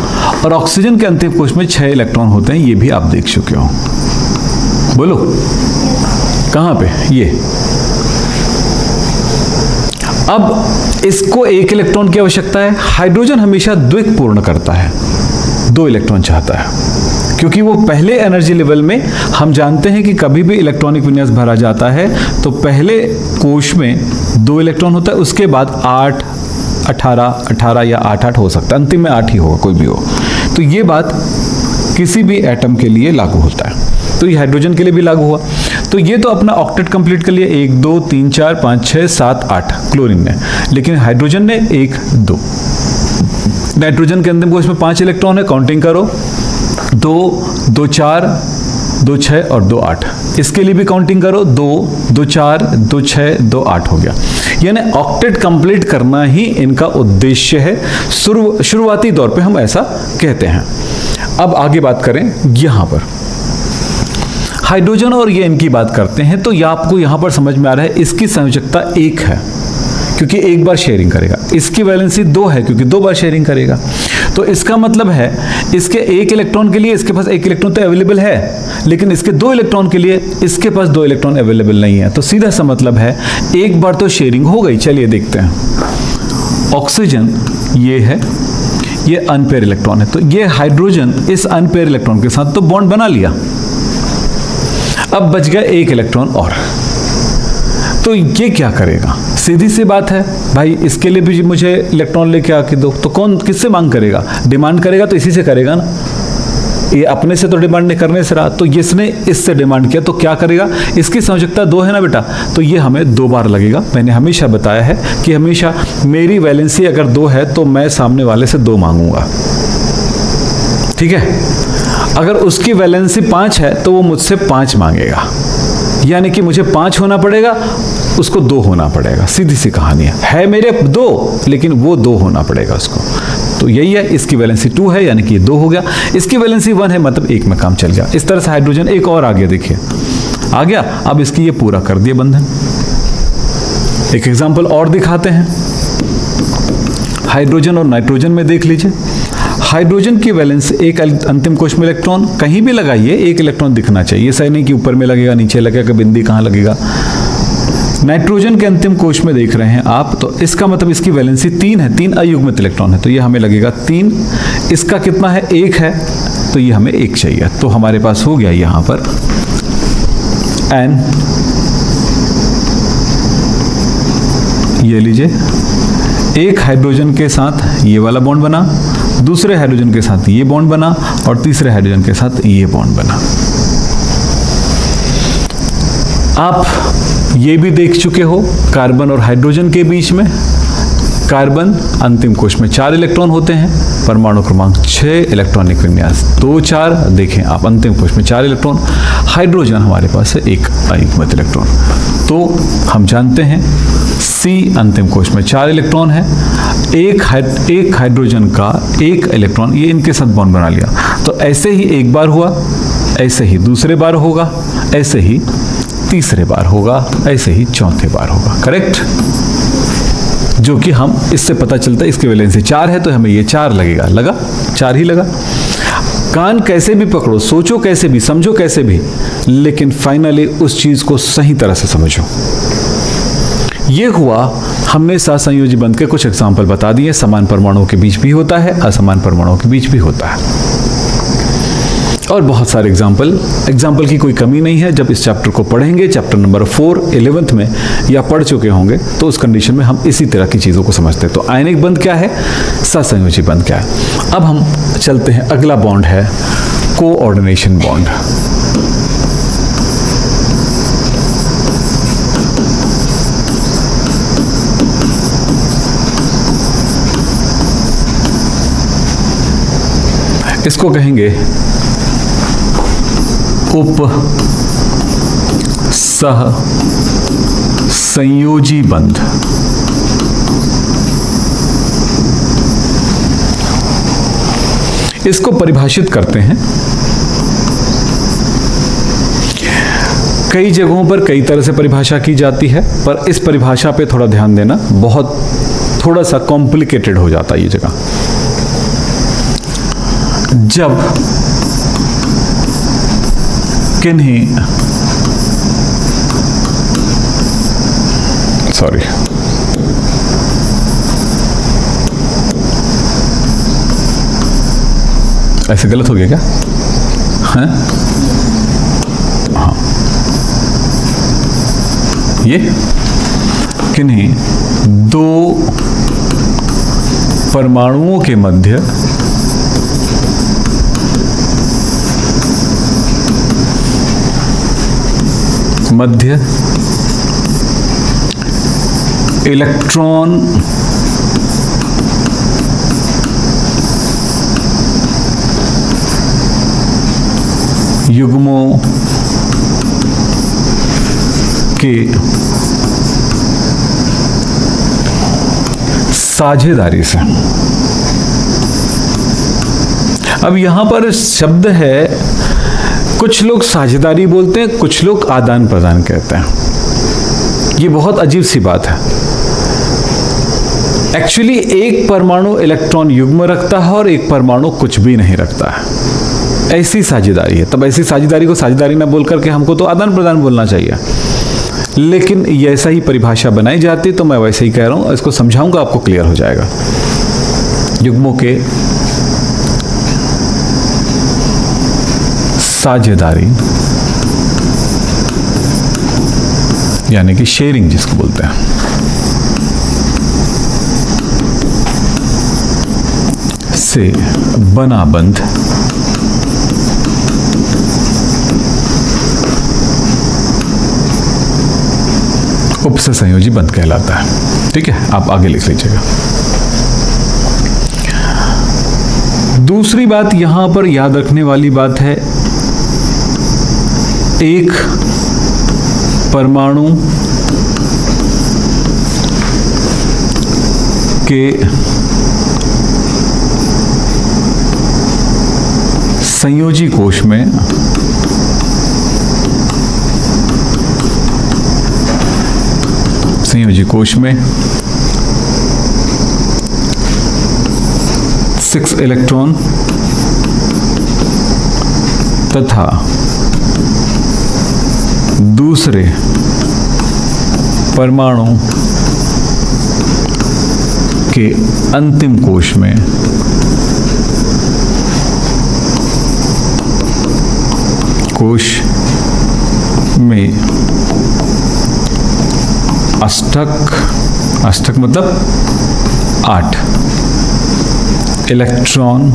और ऑक्सीजन के अंतिम कोश में 6 इलेक्ट्रॉन होते हैं, ये भी आप देख चुके हो। बोलो कहां पे, ये। अब इसको 1 इलेक्ट्रॉन की आवश्यकता है। हाइड्रोजन हमेशा द्विक पूर्ण करता है, 2 इलेक्ट्रॉन चाहता है, क्योंकि वो पहले एनर्जी लेवल में, हम जानते हैं कि कभी भी इलेक्ट्रॉनिक विन्यास भरा जाता है तो पहले कोश में 2 इलेक्ट्रॉन होता है, उसके बाद 8 18 या 8 हो सकता है, अंतिम में 8 ही होगा, कोई भी हो। तो ये बात किसी भी एटम के लिए लागू होता है, तो ये हाइड्रोजन के लिए भी लागू हुआ। तो ये तो अपना ऑक्टेट कंप्लीट कर लिया, 1 2 3 4 5 6 7 8 क्लोरीन ने, लेकिन हाइड्रोजन ने 1 2। नाइट्रोजन के अंतिम कोश में 5 इलेक्ट्रॉन है, काउंटिंग करो, 2 2 4 2 6 और 2 8। इसके लिए भी काउंटिंग करो, 2 2 4 2 6 2 8 हो गया। यानी ऑक्टेट कंप्लीट करना ही इनका उद्देश्य है, शुरुआती तौर पे हम ऐसा कहते हैं। अब आगे बात करें, यहां पर हाइड्रोजन और ये इनकी बात करते हैं, तो ये आपको यहां पर समझ में आ रहा है, इसकी संयोजकता 1 है क्योंकि एक बार शेयरिंग करेगा। इसकी वैलेंसी 2 है क्योंकि 2 बार शेयरिंग करेगा। तो इसका मतलब है इसके 1 इलेक्ट्रॉन के लिए इसके पास 1 इलेक्ट्रॉन तो अवेलेबल है, लेकिन इसके 2 इलेक्ट्रॉन के लिए इसके पास 2 इलेक्ट्रॉन अवेलेबल नहीं है। तो सीधा सा मतलब है एक बार तो शेयरिंग हो गई। चलिए देखते हैं। ऑक्सीजन ये है, ये अनपेयर इलेक्ट्रॉन है, तो ये हाइड्रोजन इस अनपेयर इलेक्ट्रॉन के साथ तो बॉन्ड बना लिया। अब बच गया 1 इलेक्ट्रॉन और, तो ये क्या करेगा। सीधी सी बात है भाई, इसके लिए भी मुझे इलेक्ट्रॉन लेके आके दो, तो कौन किससे मांग करेगा, डिमांड करेगा तो इसी से करेगा ना। ये अपने से तो डिमांड नहीं करने से रहा, तो इसने इससे डिमांड किया, तो क्या करेगा। इसकी संयोजकता 2 है ना बेटा, तो ये हमें 2 बार लगेगा। मैंने हमेशा बताया है कि हमेशा मेरी वैलेंसी अगर 2 है तो मैं सामने वाले से 2 मांगूंगा, ठीक है। अगर उसकी वैलेंसी 5 है तो वो मुझसे 5 मांगेगा, यानी कि मुझे 5 होना पड़ेगा, उसको 2 होना पड़ेगा। सीधी सी कहानी है मेरे 2, लेकिन वो 2 होना पड़ेगा उसको। तो यही है, इसकी वैलेंसी 2 है यानी कि ये 2 हो गया, इसकी वैलेंसी 1 है मतलब 1 में काम चल गया। इस तरह से हाइड्रोजन एक और आ गया, देखिए आ गया। अब इसकी ये पूरा कर दिया बंधन। एक एग्जांपल और दिखाते हैं, हाइड्रोजन और नाइट्रोजन में देख लीजिए। हाइड्रोजन की वैलेंस एक अंतिम कोश में इलेक्ट्रॉन कहीं भी लगाइए, एक इलेक्ट्रॉन दिखना चाहिए, सही नहीं कि ऊपर में लगेगा नीचे लगेगा, बिंदी कहाँ लगेगा। नाइट्रोजन के अंतिम कोश में देख रहे हैं आप, तो इसका मतलब इसकी वैलेंसी 3 है, 3 अयुग्मित इलेक्ट्रॉन है, तो ये हमें लगेगा 3। इसका कितना है, 1 है, तो ये हमें 1 चाहिए। तो हमारे पास हो गया यहां पर N, ये लीजिए, एक हाइड्रोजन के साथ ये वाला बॉन्ड बना, दूसरे हाइड्रोजन के साथ ये बॉन्ड बना, और तीसरे हाइड्रोजन के साथ ये बॉन्ड बना। आप ये भी देख चुके हो, कार्बन और हाइड्रोजन के बीच में कार्बन अंतिम कोश में 4 इलेक्ट्रॉन होते हैं, परमाणु क्रमांक 6, इलेक्ट्रॉनिक विन्यास 2 4, देखें आप अंतिम कोश में 4 इलेक्ट्रॉन। हाइड्रोजन हमारे पास है 1 अयुग्मित इलेक्ट्रॉन, तो हम जानते हैं C अंतिम कोश में 4 इलेक्ट्रॉन है, एक हाइड्रोजन का 1 इलेक्ट्रॉन, ये इनके साथ बॉन्ड बना लिया, तो ऐसे ही एक बार हुआ, ऐसे ही दूसरे बार होगा, ऐसे ही तीसरे बार होगा, ऐसे ही चौथे बार होगा, करेक्ट। जो कि हम इससे पता चलता है इसकी वैलेंसी 4 है, तो हमें ये 4 लगेगा, लगा 4 ही लगा। कान कैसे भी पकड़ो, सोचो कैसे भी, समझो कैसे भी, लेकिन फाइनली उस चीज को सही तरह से समझो। ये हुआ, हमने सहसंयोजी बंध के कुछ एग्जाम्पल बता दिए। समान परमाणुओं के बीच भी होता है, असमान परमाणुओं के बीच भी होता है, और बहुत सारे एग्जाम्पल की कोई कमी नहीं है। जब इस चैप्टर को पढ़ेंगे, चैप्टर नंबर 4 11th में या पढ़ चुके होंगे, तो उस कंडीशन में हम इसी तरह की चीज़ों को समझते हैं। तो आयनिक बंध क्या है, सहसंयोजी बंध क्या है। अब हम चलते हैं, अगला बॉन्ड है कोऑर्डिनेशन बॉन्ड। इसको कहेंगे उप सह संयोजी बंध। इसको परिभाषित करते हैं, कई जगहों पर कई तरह से परिभाषा की जाती है, पर इस परिभाषा पे थोड़ा ध्यान देना, थोड़ा सा कॉम्प्लिकेटेड हो जाता है ये जगह। जब किन्हीं ऐसे गलत हो गया क्या? हाँ, ये किन्हीं 2 परमाणुओं के मध्य इलेक्ट्रॉन युग्मों के साझेदारी से। अब यहां पर शब्द है, कुछ लोग साझेदारी बोलते हैं, कुछ लोग आदान प्रदान कहते हैं। ये बहुत अजीब सी बात है। एक्चुअली एक परमाणु इलेक्ट्रॉन युग्म रखता है और एक परमाणु कुछ भी नहीं रखता है, ऐसी साझेदारी है। तब ऐसी साझेदारी को साझेदारी ना बोल करके हमको तो आदान प्रदान बोलना चाहिए, लेकिन ऐसा ही परिभाषा बनाई जाती, तो मैं वैसे ही कह रहा हूं, इसको समझाऊंगा, आपको क्लियर हो जाएगा। युग्मों के साझेदारी यानी कि शेयरिंग जिसको बोलते हैं, से बना बंध उपसंयोजी बंध कहलाता है। ठीक है, आप आगे लिख लीजिएगा। दूसरी बात यहां पर याद रखने वाली बात है, एक परमाणु के संयोजी कोश में सिक्स इलेक्ट्रॉन तथा दूसरे परमाणु के अंतिम कोश में अष्टक मतलब 8 इलेक्ट्रॉन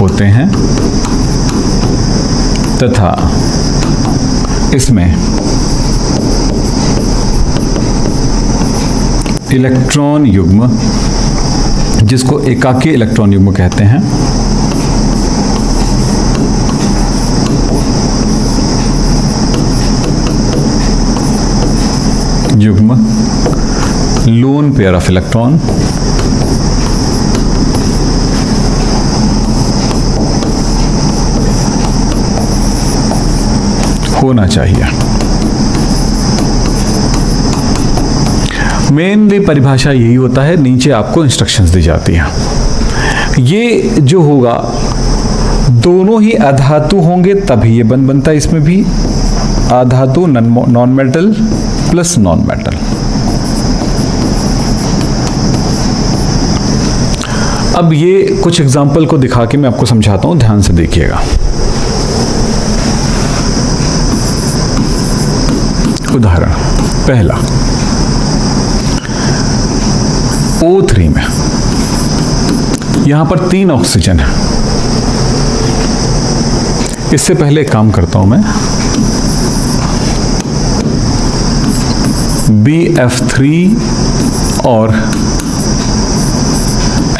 होते हैं तथा इसमें इलेक्ट्रॉन युग्म, जिसको एकाकी इलेक्ट्रॉन युग्म कहते हैं, लोन पेयर ऑफ इलेक्ट्रॉन होना चाहिए। मेनली परिभाषा यही होता है, नीचे आपको इंस्ट्रक्शंस दी जाती हैं। ये जो होगा दोनों ही अधातु होंगे तभी ये बंध बनता है। इसमें भी अधातु non metal plus non metal. अब ये कुछ एग्जाम्पल को दिखा के मैं आपको समझाता हूं, ध्यान से देखिएगा। उदाहरण पहला, O3 में यहां पर 3 ऑक्सीजन है। इससे पहले एक काम करता हूं मैं, BF3 और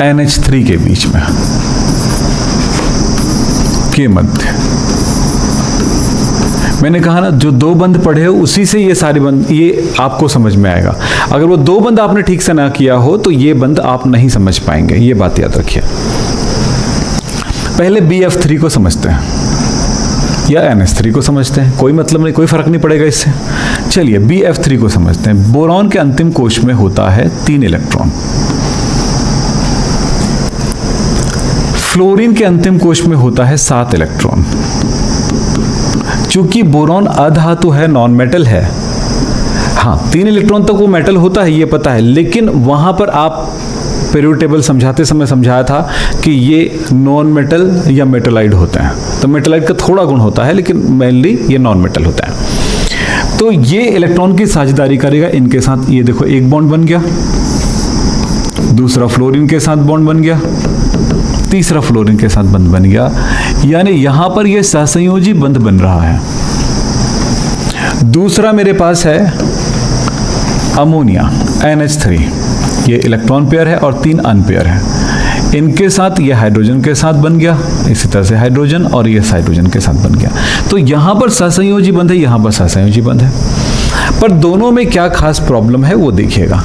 NH3 के बीच में के मध्य, मैंने कहा ना जो दो बंद पढ़े हो उसी से ये सारे बंद ये आपको समझ में आएगा। अगर वो दो बंद आपने ठीक से ना किया हो तो ये बंद आप नहीं समझ पाएंगे, ये बात याद रखिए। पहले BF3 को समझते हैं या NH3 को समझते हैं, कोई मतलब नहीं, कोई फर्क नहीं पड़ेगा इससे। चलिए BF3 को समझते हैं। बोरॉन के अंतिम कोश में होता है 3 इलेक्ट्रॉन, फ्लोरीन के अंतिम कोश में होता है 7 इलेक्ट्रॉन। चूंकि बोरॉन अधातु है, नॉन मेटल है, हाँ 3 इलेक्ट्रॉन तक वो मेटल होता है ये पता है, लेकिन वहां पर आप पीरियोडिक टेबल समझाते समय समझाया था कि ये नॉन मेटल या मेटलाइड होते हैं। तो मेटलाइड का थोड़ा गुण होता है लेकिन मेनली ये नॉन मेटल होता है। तो ये इलेक्ट्रॉन की साझेदारी करेगा इनके साथ। ये देखो एक बॉन्ड बन गया, दूसरा फ्लोरीन के साथ बॉन्ड बन गया, तीसरा फ्लोरीन के साथ बंध बन गया, यानी यहां पर यह सहसंयोजी बंध बन रहा है। दूसरा मेरे पास है अमोनिया NH3, ये इलेक्ट्रॉन पेयर है और 3 अनपेयर है। इनके साथ ये हाइड्रोजन के साथ बन गया, इसी तरह से हाइड्रोजन और ये हाइड्रोजन के साथ बन गया। तो यहां पर सहसंयोजी बंध है, यहां पर सहसंयोजी बंध है। पर दोनों में क्या खास प्रॉब्लम है वो देखिएगा।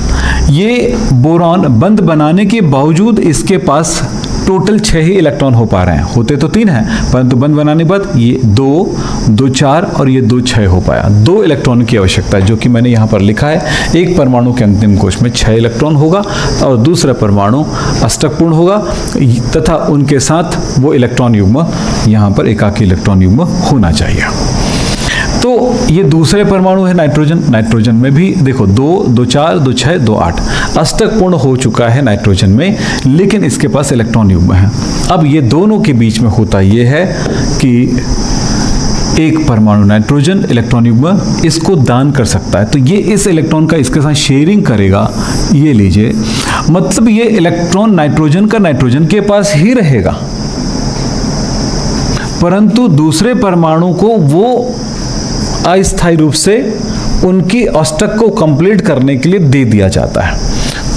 ये बोरॉन बंध बनाने के बावजूद इसके पास टोटल 6 ही इलेक्ट्रॉन हो पा रहे हैं, होते तो 3 हैं परंतु बंध बनाने के बाद ये 2 4 और ये 2 6 हो पाया। 2 इलेक्ट्रॉन की आवश्यकता है, जो कि मैंने यहाँ पर लिखा है। एक परमाणु के अंतिम कोश में 6 इलेक्ट्रॉन होगा और दूसरा परमाणु अष्टकपूर्ण होगा तथा उनके साथ वो इलेक्ट्रॉन युग्म यहाँ पर एकाकी इलेक्ट्रॉन युग्म होना चाहिए। तो ये दूसरे परमाणु है नाइट्रोजन में भी देखो 2 4 2 6 2 8 अष्टक पूर्ण हो चुका है नाइट्रोजन में, लेकिन इसके पास इलेक्ट्रॉन युग्म है। अब ये दोनों के बीच में होता ये है कि एक परमाणु नाइट्रोजन इलेक्ट्रॉन युग्म इसको दान कर सकता है, तो ये इस इलेक्ट्रॉन का इसके साथ शेयरिंग करेगा। ये लीजिए, मतलब ये इलेक्ट्रॉन नाइट्रोजन का नाइट्रोजन के पास ही रहेगा, परंतु दूसरे परमाणु को वो अस्थायी रूप से उनकी अष्टक को कंप्लीट करने के लिए दे दिया जाता है।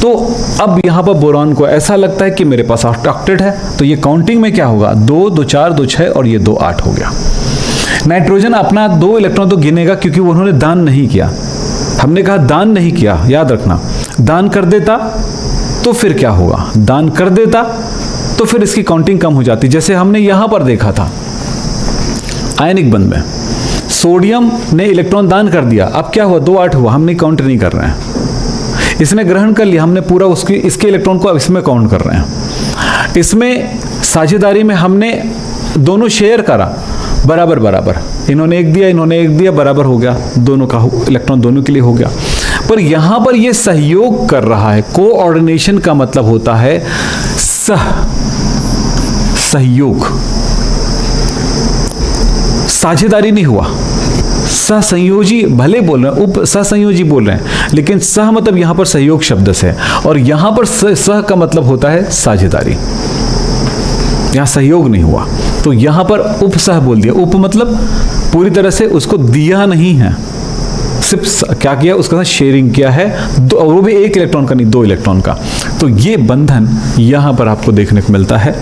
तो अब यहां पर बोरॉन को ऐसा लगता है कि मेरे पास ऑक्टेट है, तो ये काउंटिंग में क्या होगा 2 2 4 2 6 और ये 2 8 हो गया। नाइट्रोजन अपना 2 इलेक्ट्रॉन तो गिनेगा क्योंकि उन्होंने दान नहीं किया। हमने कहा दान नहीं किया, याद रखना। दान कर देता तो फिर क्या होगा, दान कर देता तो फिर इसकी काउंटिंग कम हो जाती। जैसे हमने यहां पर देखा था आयनिक बंध में, सोडियम ने इलेक्ट्रॉन दान कर दिया, अब क्या हुआ, 2 8 हुआ, हम नहीं काउंट नहीं कर रहे हैं। इसने ग्रहण कर लिया, हमने पूरा इसके इलेक्ट्रॉन को अब इसमें काउंट कर रहे हैं। इसमें साझेदारी में हमने दोनों शेयर करा बराबर बराबर, इन्होंने एक दिया इन्होंने एक दिया, बराबर हो गया, दोनों का इलेक्ट्रॉन दोनों के लिए हो गया। पर यहां पर यह सहयोग कर रहा है। कोऑर्डिनेशन का मतलब होता है सहयोग, साझेदारी नहीं हुआ। सहसंयोजी भले बोल रहे हैं, उप सहसंयोजी बोल रहे हैं, लेकिन सह मतलब यहां पर सहयोग शब्द से, और यहां पर सह का मतलब होता है साझेदारी। यहां सहयोग नहीं हुआ तो यहां पर उपसह बोल दिया। उप मतलब पूरी तरह से उसको दिया नहीं है, सिर्फ क्या किया, उसके साथ शेयरिंग किया है, और वो भी 1 इलेक्ट्रॉन का नहीं, 2 इलेक्ट्रॉन का। तो ये बंधन यहां पर आपको देखने को मिलता है।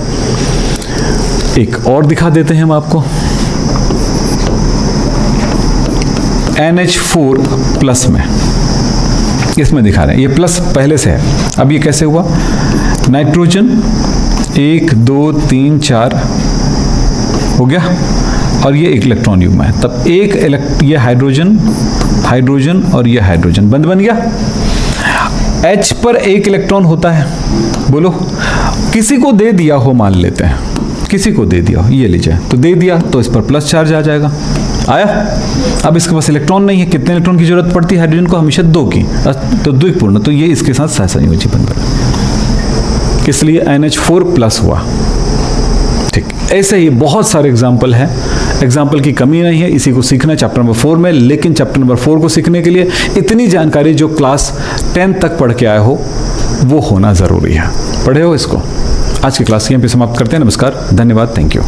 एक और दिखा देते हैं हम आपको, NH4 प्लस में, इसमें दिखा रहे हैं, ये प्लस पहले से है, अब ये कैसे हुआ, नाइट्रोजन 1 2 3 4 हो गया, और ये 1 इलेक्ट्रॉन युग्म है, तब ये हाइड्रोजन और ये हाइड्रोजन बंद बन गया। H पर 1 इलेक्ट्रॉन होता है, बोलो किसी को दे दिया हो, मान लेते हैं किसी को दे दिया हो, ये लीजिए, तो दे दिया तो इस पर प्लस चार्ज आ जाएगा, आया। अब इसके पास इलेक्ट्रॉन नहीं है, कितने इलेक्ट्रॉन की जरूरत पड़ती है हाइड्रोजन को, हमेशा 2 की, तो द्विपूर्ण, तो ये इसके साथ सहसंयोजी बन गया, इसलिए NH4 प्लस हुआ। ठीक, ऐसे ही बहुत सारे एग्जाम्पल हैं, एग्जाम्पल की कमी नहीं है, इसी को सीखना चैप्टर नंबर 4 में। लेकिन चैप्टर नंबर 4 को सीखने के लिए इतनी जानकारी जो क्लास 10 तक पढ़ के आए हो वो होना ज़रूरी है। पढ़े हो इसको। आज की क्लास यहीं पे समाप्त करते हैं। नमस्कार, धन्यवाद, थैंक यू।